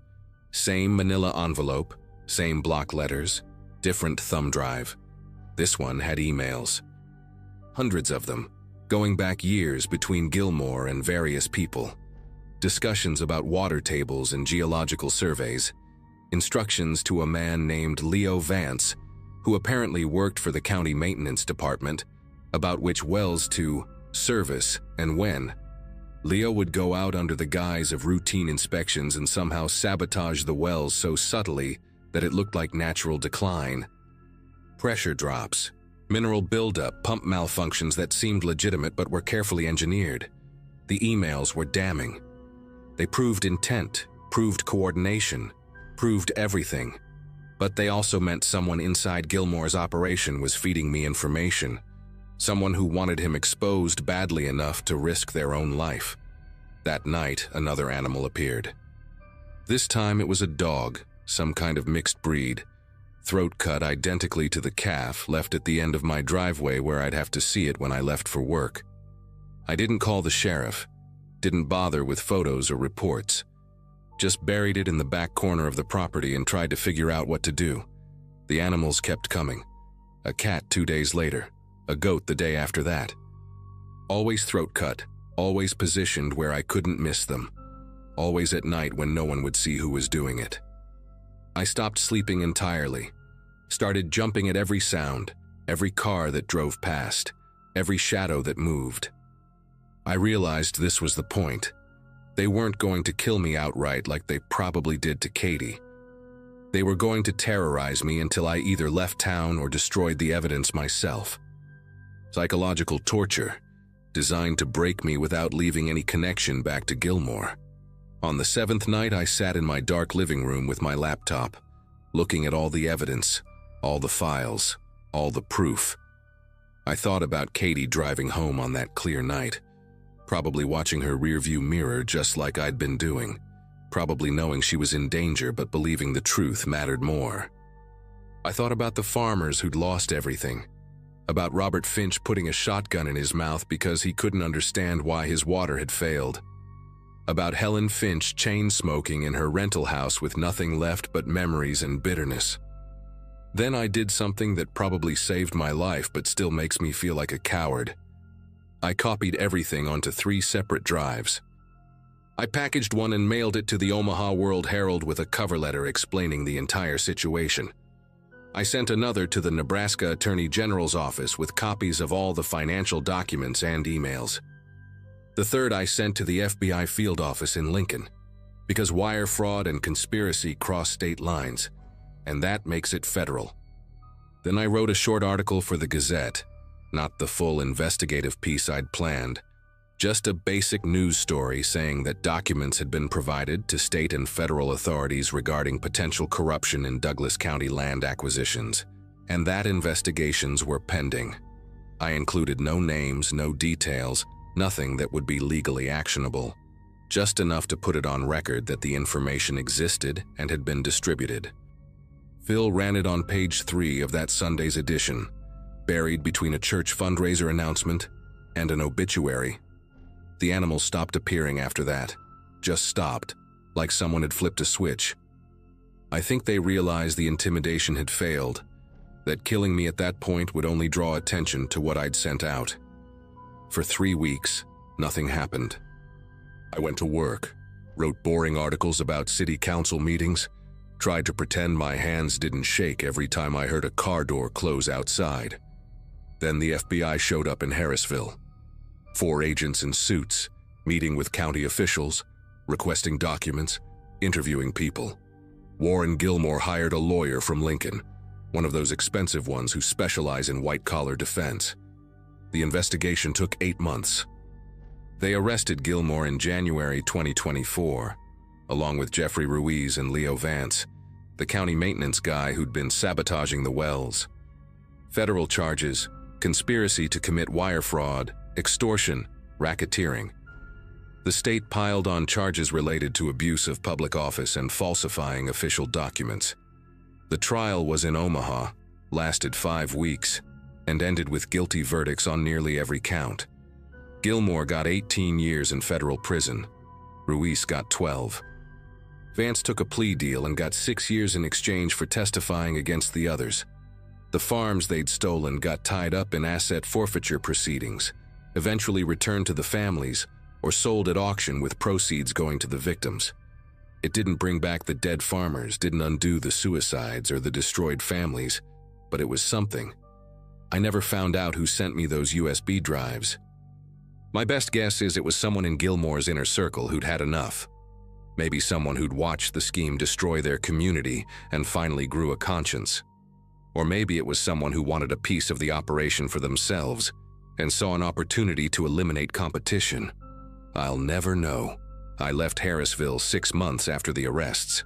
Same manila envelope, same block letters, different thumb drive. This one had emails. Hundreds of them, going back years between Gilmore and various people. Discussions about water tables and geological surveys. Instructions to a man named Leo Vance, who apparently worked for the county maintenance department, about which wells to service and when. Leo would go out under the guise of routine inspections and somehow sabotage the wells so subtly that it looked like natural decline. Pressure drops, mineral buildup, pump malfunctions that seemed legitimate but were carefully engineered. The emails were damning. They proved intent, proved coordination, proved everything. But they also meant someone inside Gilmore's operation was feeding me information. Someone who wanted him exposed badly enough to risk their own life. That night, another animal appeared. This time it was a dog, some kind of mixed breed, throat cut identically to the calf left at the end of my driveway where I'd have to see it when I left for work. I didn't call the sheriff, didn't bother with photos or reports. Just buried it in the back corner of the property and tried to figure out what to do. The animals kept coming. A cat 2 days later, a goat the day after that. Always throat cut, always positioned where I couldn't miss them. Always at night when no one would see who was doing it. I stopped sleeping entirely, started jumping at every sound, every car that drove past, every shadow that moved. I realized this was the point. They weren't going to kill me outright like they probably did to Katie. They were going to terrorize me until I either left town or destroyed the evidence myself. Psychological torture, designed to break me without leaving any connection back to Gilmore. On the 7th night, I sat in my dark living room with my laptop, looking at all the evidence, all the files, all the proof. I thought about Katie driving home on that clear night, probably watching her rearview mirror just like I'd been doing, probably knowing she was in danger but believing the truth mattered more. I thought about the farmers who'd lost everything, about Robert Finch putting a shotgun in his mouth because he couldn't understand why his water had failed, about Helen Finch chain-smoking in her rental house with nothing left but memories and bitterness. Then I did something that probably saved my life but still makes me feel like a coward. I copied everything onto 3 separate drives. I packaged one and mailed it to the Omaha World-Herald with a cover letter explaining the entire situation. I sent another to the Nebraska Attorney General's office with copies of all the financial documents and emails. The third I sent to the FBI field office in Lincoln, because wire fraud and conspiracy cross state lines, and that makes it federal. Then I wrote a short article for the Gazette, not the full investigative piece I'd planned, just a basic news story saying that documents had been provided to state and federal authorities regarding potential corruption in Douglas County land acquisitions, and that investigations were pending. I included no names, no details, nothing that would be legally actionable, just enough to put it on record that the information existed and had been distributed. Phil ran it on page 3 of that Sunday's edition, buried between a church fundraiser announcement and an obituary. The animals stopped appearing after that, just stopped, like someone had flipped a switch. I think they realized the intimidation had failed, that killing me at that point would only draw attention to what I'd sent out. For 3 weeks, nothing happened. I went to work, wrote boring articles about city council meetings, tried to pretend my hands didn't shake every time I heard a car door close outside. Then the FBI showed up in Harrisville. 4 agents in suits, meeting with county officials, requesting documents, interviewing people. Warren Gilmore hired a lawyer from Lincoln, one of those expensive ones who specialize in white-collar defense. The investigation took 8 months. They arrested Gilmore in January 2024, along with Jeffrey Ruiz and Leo Vance, the county maintenance guy who'd been sabotaging the wells. Federal charges: conspiracy to commit wire fraud, extortion, racketeering. The state piled on charges related to abuse of public office and falsifying official documents. The trial was in Omaha, lasted 5 weeks, and ended with guilty verdicts on nearly every count. Gilmore got 18 years in federal prison. Ruiz got 12. Vance took a plea deal and got 6 years in exchange for testifying against the others. The farms they'd stolen got tied up in asset forfeiture proceedings, eventually returned to the families, or sold at auction with proceeds going to the victims. It didn't bring back the dead farmers, didn't undo the suicides or the destroyed families, but it was something. I never found out who sent me those USB drives. My best guess is it was someone in Gilmore's inner circle who'd had enough. Maybe someone who'd watched the scheme destroy their community and finally grew a conscience. Or maybe it was someone who wanted a piece of the operation for themselves and saw an opportunity to eliminate competition. I'll never know. I left Harrisville 6 months after the arrests.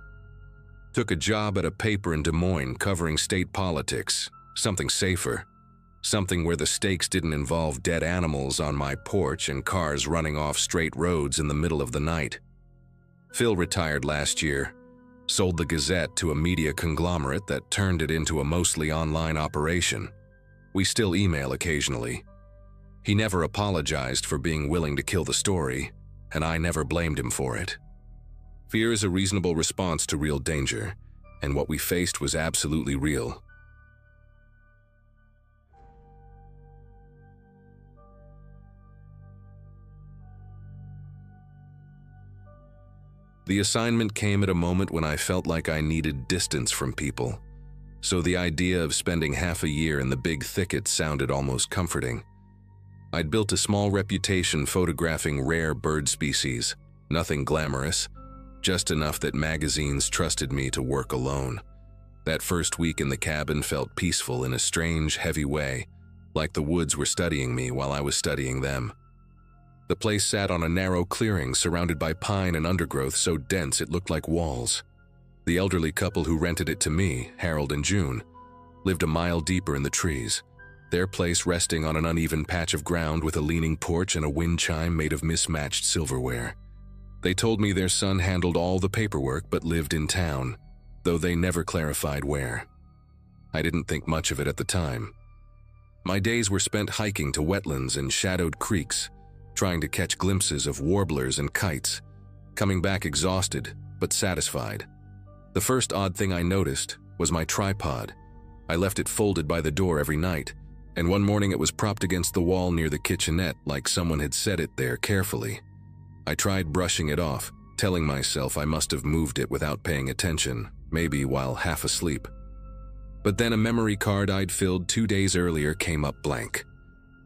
Took a job at a paper in Des Moines covering state politics, something safer. Something where the stakes didn't involve dead animals on my porch and cars running off straight roads in the middle of the night. Phil retired last year, sold the Gazette to a media conglomerate that turned it into a mostly online operation. We still email occasionally. He never apologized for being willing to kill the story, and I never blamed him for it. Fear is a reasonable response to real danger, and what we faced was absolutely real. The assignment came at a moment when I felt like I needed distance from people, so the idea of spending half a year in the big thicket sounded almost comforting. I'd built a small reputation photographing rare bird species, nothing glamorous, just enough that magazines trusted me to work alone. That first week in the cabin felt peaceful in a strange, heavy way, like the woods were studying me while I was studying them. The place sat on a narrow clearing surrounded by pine and undergrowth so dense it looked like walls. The elderly couple who rented it to me, Harold and June, lived a mile deeper in the trees, their place resting on an uneven patch of ground with a leaning porch and a wind chime made of mismatched silverware. They told me their son handled all the paperwork but lived in town, though they never clarified where. I didn't think much of it at the time. My days were spent hiking to wetlands and shadowed creeks, trying to catch glimpses of warblers and kites, coming back exhausted but satisfied. The first odd thing I noticed was my tripod. I left it folded by the door every night, and one morning it was propped against the wall near the kitchenette like someone had set it there carefully. I tried brushing it off, telling myself I must have moved it without paying attention, maybe while half asleep. But then a memory card I'd filled 2 days earlier came up blank.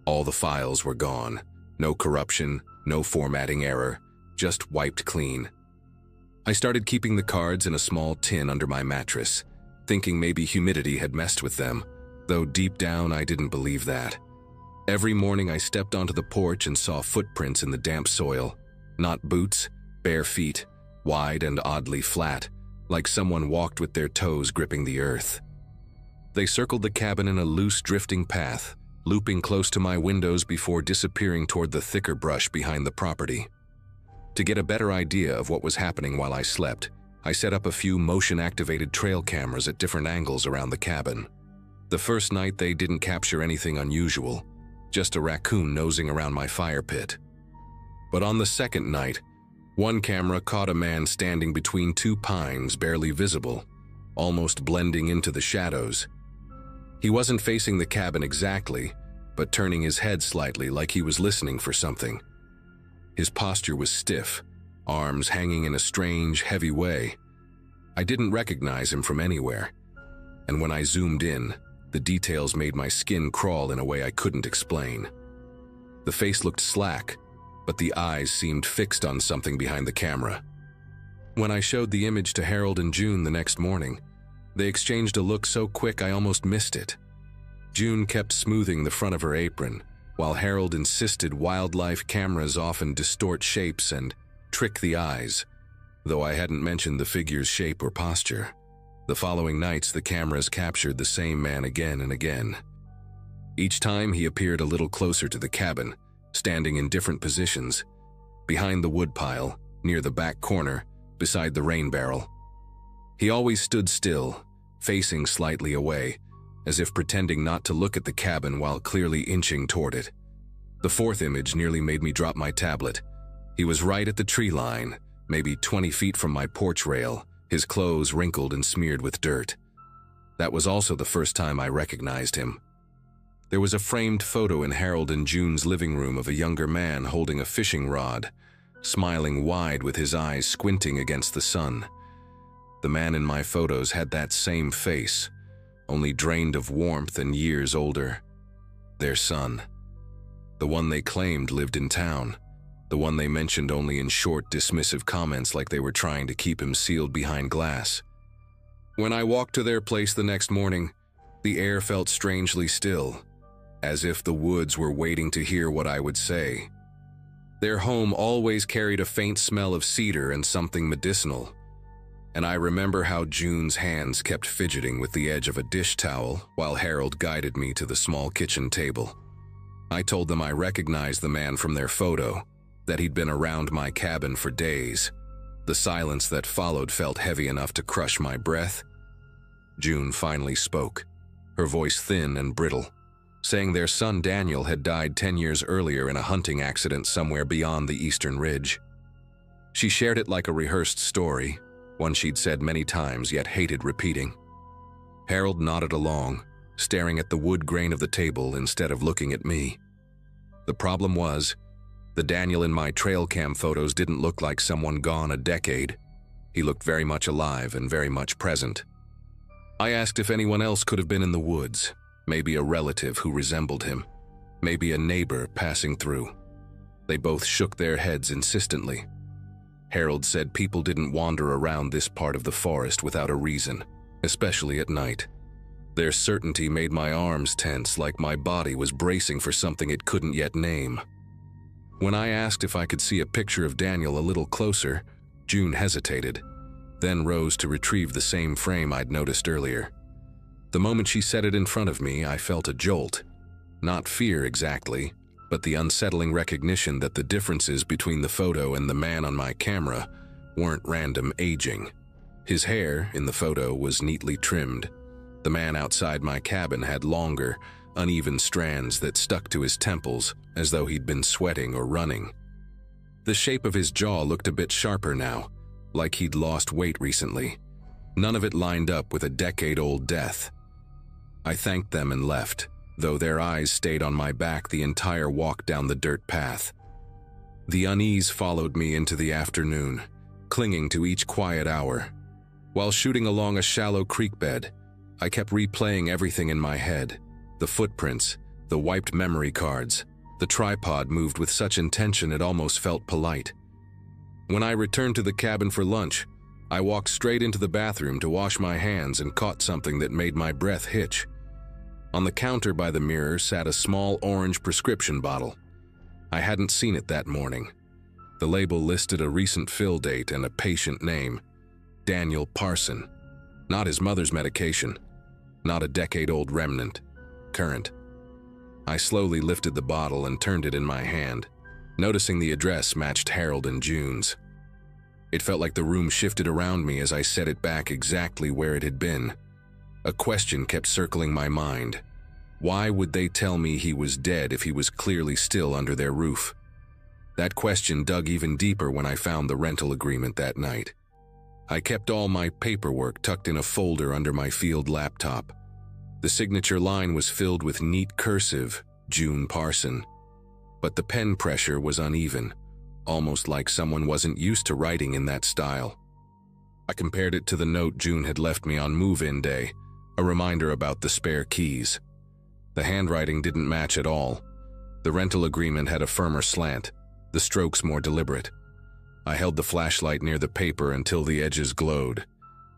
All the files were gone. No corruption, no formatting error, just wiped clean. I started keeping the cards in a small tin under my mattress, thinking maybe humidity had messed with them, though deep down I didn't believe that. Every morning I stepped onto the porch and saw footprints in the damp soil. Not boots, bare feet, wide and oddly flat, like someone walked with their toes gripping the earth. They circled the cabin in a loose, drifting path, looping close to my windows before disappearing toward the thicker brush behind the property. To get a better idea of what was happening while I slept, I set up a few motion-activated trail cameras at different angles around the cabin. The first night they didn't capture anything unusual, just a raccoon nosing around my fire pit. But on the second night, one camera caught a man standing between two pines barely visible, almost blending into the shadows. He wasn't facing the cabin exactly, but turning his head slightly like he was listening for something. His posture was stiff, arms hanging in a strange, heavy way. I didn't recognize him from anywhere, and when I zoomed in, the details made my skin crawl in a way I couldn't explain. The face looked slack, but the eyes seemed fixed on something behind the camera. When I showed the image to Harold and June the next morning, they exchanged a look so quick I almost missed it. June kept smoothing the front of her apron, while Harold insisted wildlife cameras often distort shapes and trick the eyes, though I hadn't mentioned the figure's shape or posture. The following nights, the cameras captured the same man again and again. Each time he appeared a little closer to the cabin, standing in different positions, behind the woodpile, near the back corner, beside the rain barrel. He always stood still, facing slightly away, as if pretending not to look at the cabin while clearly inching toward it. The fourth image nearly made me drop my tablet. He was right at the tree line, maybe 20 feet from my porch rail, his clothes wrinkled and smeared with dirt. That was also the first time I recognized him. There was a framed photo in Harold and June's living room of a younger man holding a fishing rod, smiling wide with his eyes squinting against the sun. The man in my photos had that same face, only drained of warmth and years older. Their son. The one they claimed lived in town. The one they mentioned only in short, dismissive comments like they were trying to keep him sealed behind glass. When I walked to their place the next morning, the air felt strangely still, as if the woods were waiting to hear what I would say. Their home always carried a faint smell of cedar and something medicinal, and I remember how June's hands kept fidgeting with the edge of a dish towel while Harold guided me to the small kitchen table. I told them I recognized the man from their photo, that he'd been around my cabin for days. The silence that followed felt heavy enough to crush my breath. June finally spoke, her voice thin and brittle, saying their son Daniel had died 10 years earlier in a hunting accident somewhere beyond the eastern ridge. She shared it like a rehearsed story, one she'd said many times yet hated repeating. Harold nodded along, staring at the wood grain of the table instead of looking at me. The problem was, the Daniel in my trail cam photos didn't look like someone gone a decade. He looked very much alive and very much present. I asked if anyone else could have been in the woods, maybe a relative who resembled him, maybe a neighbor passing through. They both shook their heads insistently. Harold said people didn't wander around this part of the forest without a reason, especially at night. Their certainty made my arms tense, like my body was bracing for something it couldn't yet name. When I asked if I could see a picture of Daniel a little closer, June hesitated, then rose to retrieve the same frame I'd noticed earlier. The moment she set it in front of me, I felt a jolt. Not fear exactly, but the unsettling recognition that the differences between the photo and the man on my camera weren't random aging. His hair in the photo was neatly trimmed. The man outside my cabin had longer, uneven strands that stuck to his temples as though he'd been sweating or running. The shape of his jaw looked a bit sharper now, like he'd lost weight recently. None of it lined up with a decade-old death. I thanked them and left, though their eyes stayed on my back the entire walk down the dirt path. The unease followed me into the afternoon, clinging to each quiet hour. While shooting along a shallow creek bed, I kept replaying everything in my head. The footprints, the wiped memory cards, the tripod moved with such intention it almost felt polite. When I returned to the cabin for lunch, I walked straight into the bathroom to wash my hands and caught something that made my breath hitch. On the counter by the mirror sat a small orange prescription bottle. I hadn't seen it that morning. The label listed a recent fill date and a patient name, Daniel Parson. Not his mother's medication, not a decade-old remnant, current. I slowly lifted the bottle and turned it in my hand, noticing the address matched Harold and June's. It felt like the room shifted around me as I set it back exactly where it had been. A question kept circling my mind. Why would they tell me he was dead if he was clearly still under their roof? That question dug even deeper when I found the rental agreement that night. I kept all my paperwork tucked in a folder under my field laptop. The signature line was filled with neat cursive, June Parson. But the pen pressure was uneven, almost like someone wasn't used to writing in that style. I compared it to the note June had left me on move-in day, a reminder about the spare keys. The handwriting didn't match at all. The rental agreement had a firmer slant, the strokes more deliberate. I held the flashlight near the paper until the edges glowed,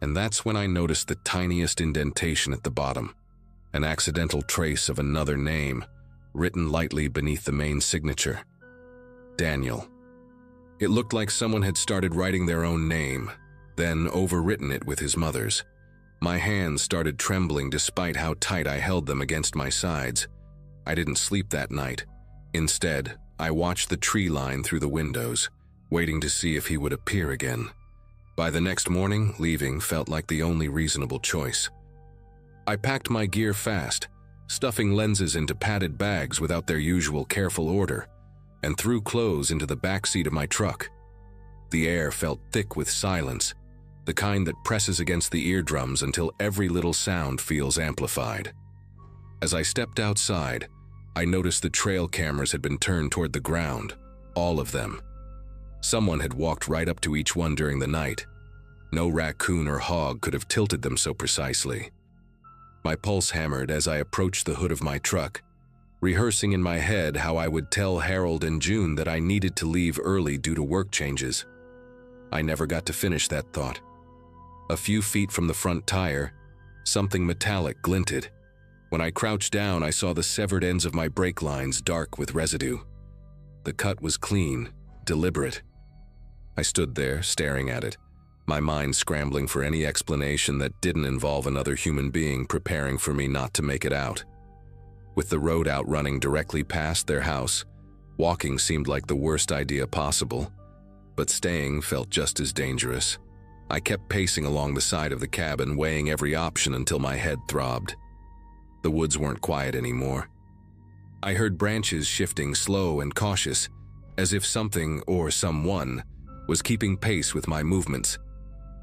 and that's when I noticed the tiniest indentation at the bottom, an accidental trace of another name, written lightly beneath the main signature. Daniel. It looked like someone had started writing their own name, then overwritten it with his mother's. My hands started trembling despite how tight I held them against my sides. I didn't sleep that night. Instead, I watched the tree line through the windows, waiting to see if he would appear again. By the next morning, leaving felt like the only reasonable choice. I packed my gear fast, stuffing lenses into padded bags without their usual careful order, and threw clothes into the back seat of my truck. The air felt thick with silence, the kind that presses against the eardrums until every little sound feels amplified. As I stepped outside, I noticed the trail cameras had been turned toward the ground, all of them. Someone had walked right up to each one during the night. No raccoon or hog could have tilted them so precisely. My pulse hammered as I approached the hood of my truck, rehearsing in my head how I would tell Harold and June that I needed to leave early due to work changes. I never got to finish that thought. A few feet from the front tire, something metallic glinted. When I crouched down, I saw the severed ends of my brake lines dark with residue. The cut was clean, deliberate. I stood there, staring at it, my mind scrambling for any explanation that didn't involve another human being preparing for me not to make it out. With the road out running directly past their house, walking seemed like the worst idea possible, but staying felt just as dangerous. I kept pacing along the side of the cabin, weighing every option until my head throbbed. The woods weren't quiet anymore. I heard branches shifting slow and cautious, as if something or someone was keeping pace with my movements.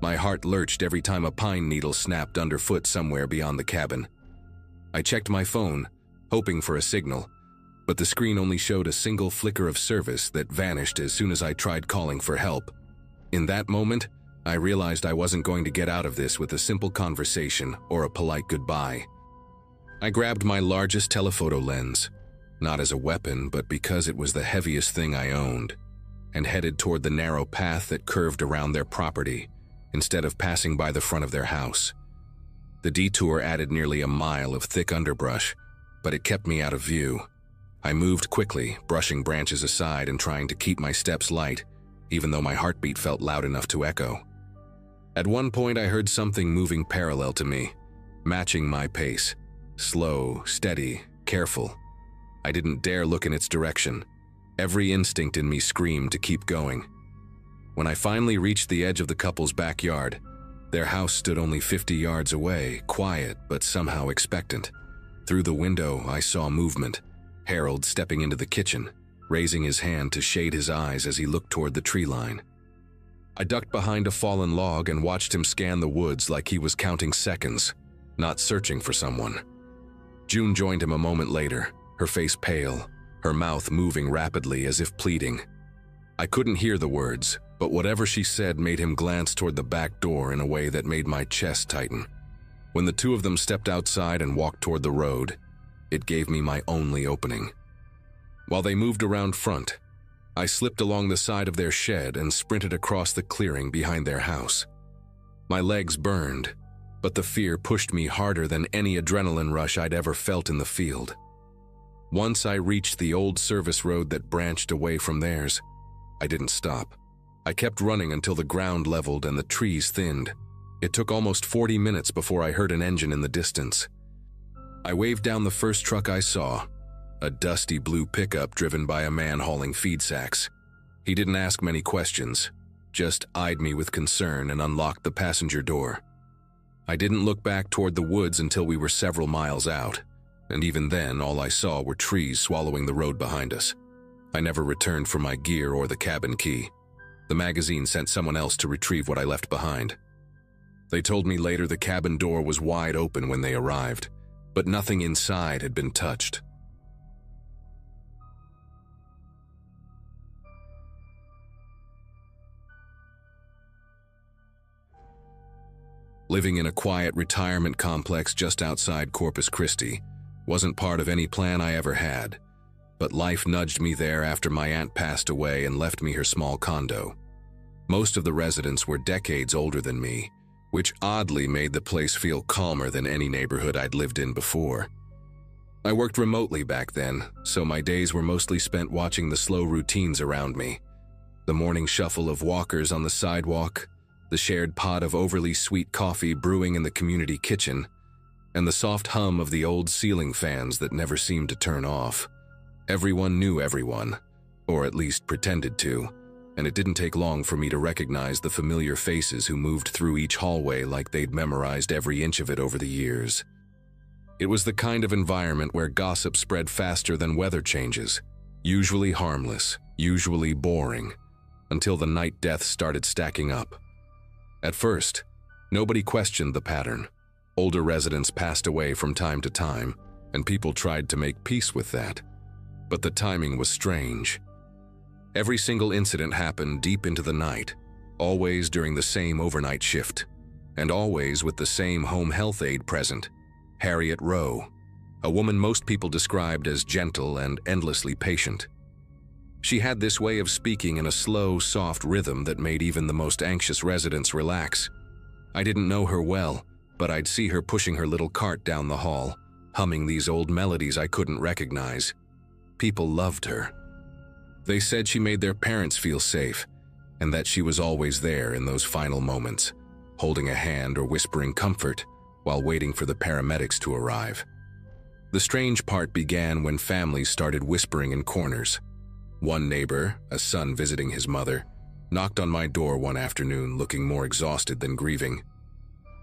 My heart lurched every time a pine needle snapped underfoot somewhere beyond the cabin. I checked my phone, hoping for a signal, but the screen only showed a single flicker of service that vanished as soon as I tried calling for help. In that moment, I realized I wasn't going to get out of this with a simple conversation or a polite goodbye. I grabbed my largest telephoto lens, not as a weapon, but because it was the heaviest thing I owned, and headed toward the narrow path that curved around their property instead of passing by the front of their house. The detour added nearly a mile of thick underbrush, but it kept me out of view. I moved quickly, brushing branches aside and trying to keep my steps light, even though my heartbeat felt loud enough to echo. At one point, I heard something moving parallel to me, matching my pace. Slow, steady, careful. I didn't dare look in its direction. Every instinct in me screamed to keep going. When I finally reached the edge of the couple's backyard, their house stood only 50 yards away, quiet but somehow expectant. Through the window, I saw movement. Harold stepping into the kitchen, raising his hand to shade his eyes as he looked toward the tree line. I ducked behind a fallen log and watched him scan the woods like he was counting seconds, not searching for someone. June joined him a moment later, her face pale, her mouth moving rapidly as if pleading. I couldn't hear the words, but whatever she said made him glance toward the back door in a way that made my chest tighten. When the two of them stepped outside and walked toward the road, it gave me my only opening. While they moved around front, I slipped along the side of their shed and sprinted across the clearing behind their house. My legs burned, but the fear pushed me harder than any adrenaline rush I'd ever felt in the field. Once I reached the old service road that branched away from theirs, I didn't stop. I kept running until the ground leveled and the trees thinned. It took almost 40 minutes before I heard an engine in the distance. I waved down the first truck I saw, a dusty blue pickup driven by a man hauling feed sacks. He didn't ask many questions, just eyed me with concern and unlocked the passenger door. I didn't look back toward the woods until we were several miles out, and even then all I saw were trees swallowing the road behind us. I never returned for my gear or the cabin key. The magazine sent someone else to retrieve what I left behind. They told me later the cabin door was wide open when they arrived, but nothing inside had been touched. Living in a quiet retirement complex just outside Corpus Christi wasn't part of any plan I ever had, but life nudged me there after my aunt passed away and left me her small condo. Most of the residents were decades older than me, which oddly made the place feel calmer than any neighborhood I'd lived in before. I worked remotely back then, so my days were mostly spent watching the slow routines around me. The morning shuffle of walkers on the sidewalk, the shared pot of overly sweet coffee brewing in the community kitchen, and the soft hum of the old ceiling fans that never seemed to turn off. Everyone knew everyone, or at least pretended to, and it didn't take long for me to recognize the familiar faces who moved through each hallway like they'd memorized every inch of it over the years. It was the kind of environment where gossip spread faster than weather changes, usually harmless, usually boring, until the night deaths started stacking up. At first, nobody questioned the pattern. Older residents passed away from time to time, and people tried to make peace with that. But the timing was strange. Every single incident happened deep into the night, always during the same overnight shift, and always with the same home health aide present, Harriet Rowe, a woman most people described as gentle and endlessly patient. She had this way of speaking in a slow, soft rhythm that made even the most anxious residents relax. I didn't know her well, but I'd see her pushing her little cart down the hall, humming these old melodies I couldn't recognize. People loved her. They said she made their parents feel safe, and that she was always there in those final moments, holding a hand or whispering comfort while waiting for the paramedics to arrive. The strange part began when families started whispering in corners. One neighbor, a son visiting his mother, knocked on my door one afternoon looking more exhausted than grieving.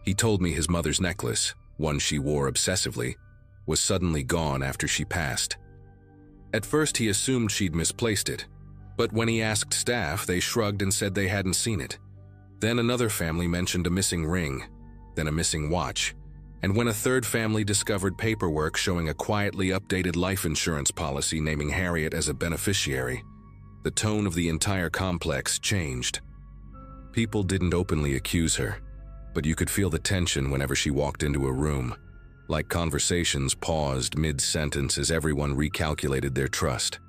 He told me his mother's necklace, one she wore obsessively, was suddenly gone after she passed. At first he assumed she'd misplaced it, but when he asked staff, they shrugged and said they hadn't seen it. Then another family mentioned a missing ring, then a missing watch, and when a third family discovered paperwork showing a quietly updated life insurance policy naming Harriet as a beneficiary, the tone of the entire complex changed. People didn't openly accuse her, but you could feel the tension whenever she walked into a room, like conversations paused mid-sentence as everyone recalculated their trust.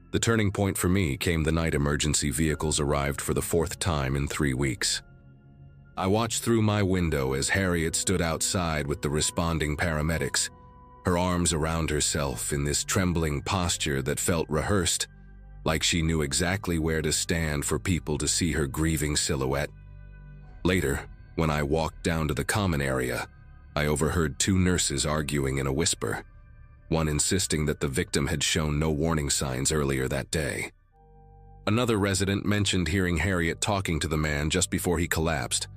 The turning point for me came the night emergency vehicles arrived for the 4th time in 3 weeks. I watched through my window as Harriet stood outside with the responding paramedics, her arms around herself in this trembling posture that felt rehearsed, like she knew exactly where to stand for people to see her grieving silhouette. Later, when I walked down to the common area, I overheard 2 nurses arguing in a whisper, one insisting that the victim had shown no warning signs earlier that day. Another resident mentioned hearing Harriet talking to the man just before he collapsed,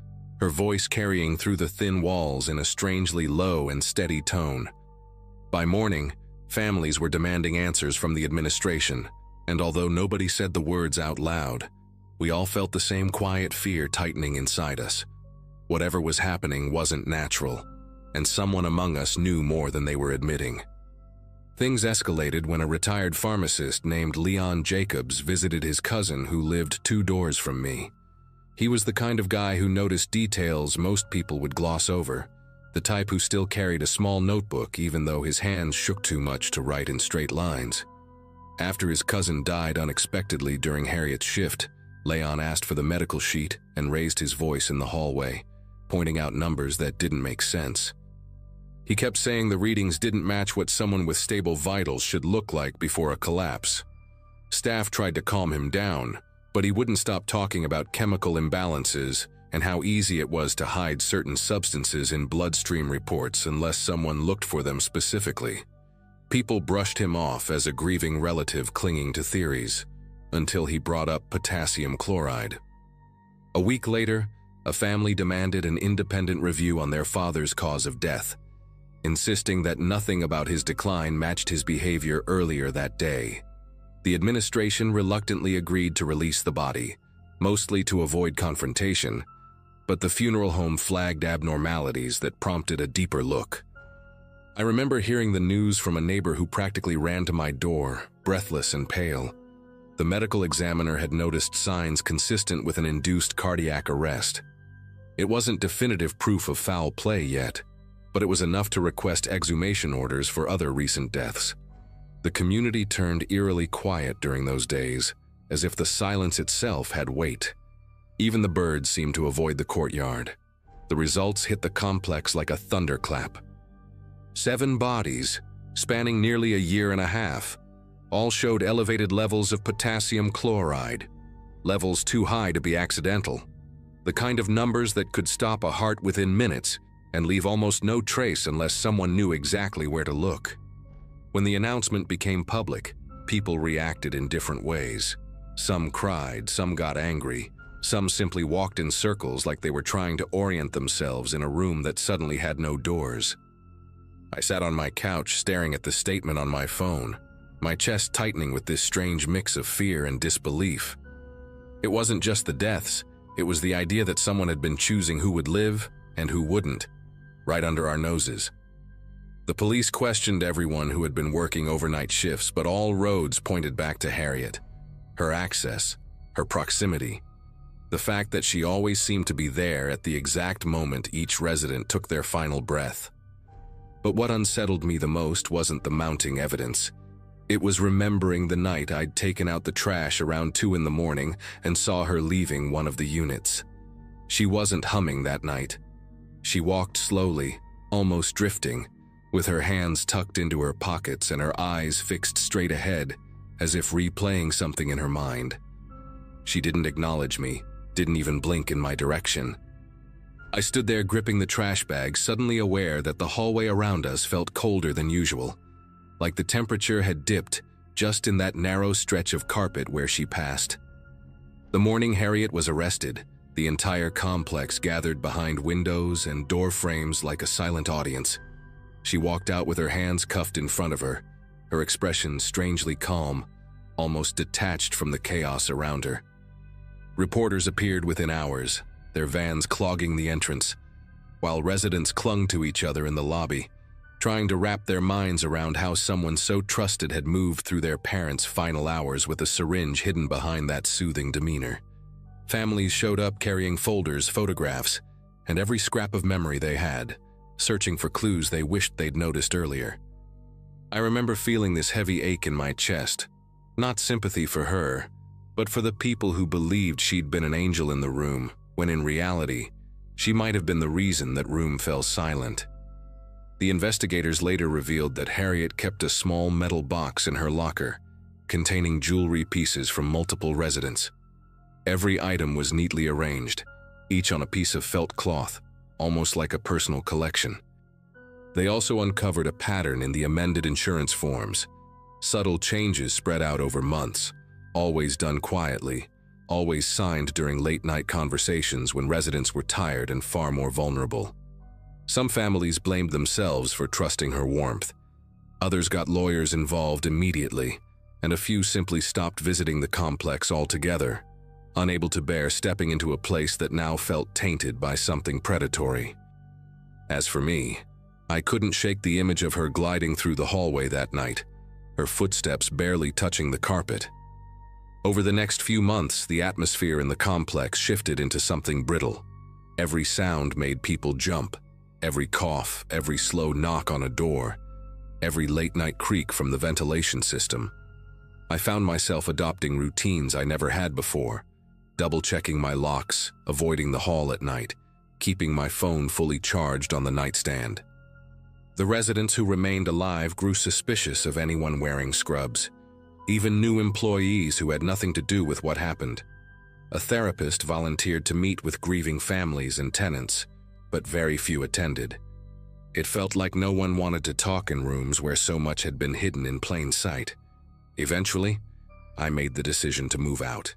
her voice carrying through the thin walls in a strangely low and steady tone. By morning, families were demanding answers from the administration, and although nobody said the words out loud, we all felt the same quiet fear tightening inside us. Whatever was happening wasn't natural, and someone among us knew more than they were admitting. Things escalated when a retired pharmacist named Leon Jacobs visited his cousin who lived 2 doors from me. He was the kind of guy who noticed details most people would gloss over, the type who still carried a small notebook even though his hands shook too much to write in straight lines. After his cousin died unexpectedly during Harriet's shift, Leon asked for the medical sheet and raised his voice in the hallway, pointing out numbers that didn't make sense. He kept saying the readings didn't match what someone with stable vitals should look like before a collapse. Staff tried to calm him down, but he wouldn't stop talking about chemical imbalances and how easy it was to hide certain substances in bloodstream reports unless someone looked for them specifically. People brushed him off as a grieving relative clinging to theories, until he brought up potassium chloride. A week later, a family demanded an independent review on their father's cause of death, insisting that nothing about his decline matched his behavior earlier that day. The administration reluctantly agreed to release the body, mostly to avoid confrontation, but the funeral home flagged abnormalities that prompted a deeper look. I remember hearing the news from a neighbor who practically ran to my door, breathless and pale. The medical examiner had noticed signs consistent with an induced cardiac arrest. It wasn't definitive proof of foul play yet, but it was enough to request exhumation orders for other recent deaths. The community turned eerily quiet during those days, as if the silence itself had weight. Even the birds seemed to avoid the courtyard. The results hit the complex like a thunderclap. 7 bodies, spanning nearly a year and a half, all showed elevated levels of potassium chloride, levels too high to be accidental, the kind of numbers that could stop a heart within minutes and leave almost no trace unless someone knew exactly where to look. When the announcement became public, people reacted in different ways. Some cried, some got angry, some simply walked in circles like they were trying to orient themselves in a room that suddenly had no doors. I sat on my couch staring at the statement on my phone, my chest tightening with this strange mix of fear and disbelief. It wasn't just the deaths, it was the idea that someone had been choosing who would live and who wouldn't, right under our noses. The police questioned everyone who had been working overnight shifts, but all roads pointed back to Harriet. Her access, her proximity, the fact that she always seemed to be there at the exact moment each resident took their final breath. But what unsettled me the most wasn't the mounting evidence. It was remembering the night I'd taken out the trash around 2 in the morning and saw her leaving one of the units. She wasn't humming that night. She walked slowly, almost drifting, with her hands tucked into her pockets and her eyes fixed straight ahead, as if replaying something in her mind. She didn't acknowledge me, didn't even blink in my direction. I stood there gripping the trash bag, suddenly aware that the hallway around us felt colder than usual, like the temperature had dipped just in that narrow stretch of carpet where she passed. The morning Harriet was arrested, the entire complex gathered behind windows and door frames like a silent audience. She walked out with her hands cuffed in front of her, her expression strangely calm, almost detached from the chaos around her. Reporters appeared within hours, their vans clogging the entrance, while residents clung to each other in the lobby, trying to wrap their minds around how someone so trusted had moved through their parents' final hours with a syringe hidden behind that soothing demeanor. Families showed up carrying folders, photographs, and every scrap of memory they had, searching for clues they wished they'd noticed earlier. I remember feeling this heavy ache in my chest, not sympathy for her, but for the people who believed she'd been an angel in the room, when in reality, she might have been the reason that room fell silent. The investigators later revealed that Harriet kept a small metal box in her locker, containing jewelry pieces from multiple residents. Every item was neatly arranged, each on a piece of felt cloth, almost like a personal collection. They also uncovered a pattern in the amended insurance forms, subtle changes spread out over months, always done quietly, always signed during late-night conversations when residents were tired and far more vulnerable. Some families blamed themselves for trusting her warmth. Others got lawyers involved immediately, and a few simply stopped visiting the complex altogether, unable to bear stepping into a place that now felt tainted by something predatory. As for me, I couldn't shake the image of her gliding through the hallway that night, her footsteps barely touching the carpet. Over the next few months, the atmosphere in the complex shifted into something brittle. Every sound made people jump, every cough, every slow knock on a door, every late-night creak from the ventilation system. I found myself adopting routines I never had before, double-checking my locks, avoiding the hall at night, keeping my phone fully charged on the nightstand. The residents who remained alive grew suspicious of anyone wearing scrubs, even new employees who had nothing to do with what happened. A therapist volunteered to meet with grieving families and tenants, but very few attended. It felt like no one wanted to talk in rooms where so much had been hidden in plain sight. Eventually, I made the decision to move out.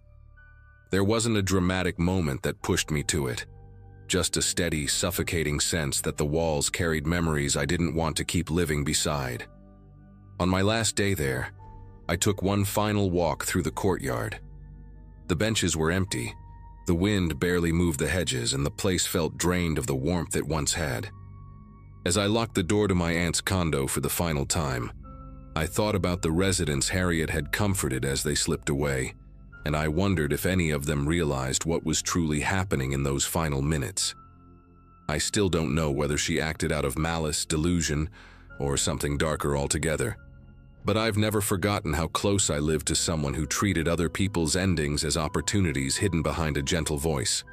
There wasn't a dramatic moment that pushed me to it, just a steady, suffocating sense that the walls carried memories I didn't want to keep living beside. On my last day there, I took one final walk through the courtyard. The benches were empty, the wind barely moved the hedges, and the place felt drained of the warmth it once had. As I locked the door to my aunt's condo for the final time, I thought about the residents Harriet had comforted as they slipped away, and I wondered if any of them realized what was truly happening in those final minutes. I still don't know whether she acted out of malice, delusion, or something darker altogether. But I've never forgotten how close I lived to someone who treated other people's endings as opportunities hidden behind a gentle voice.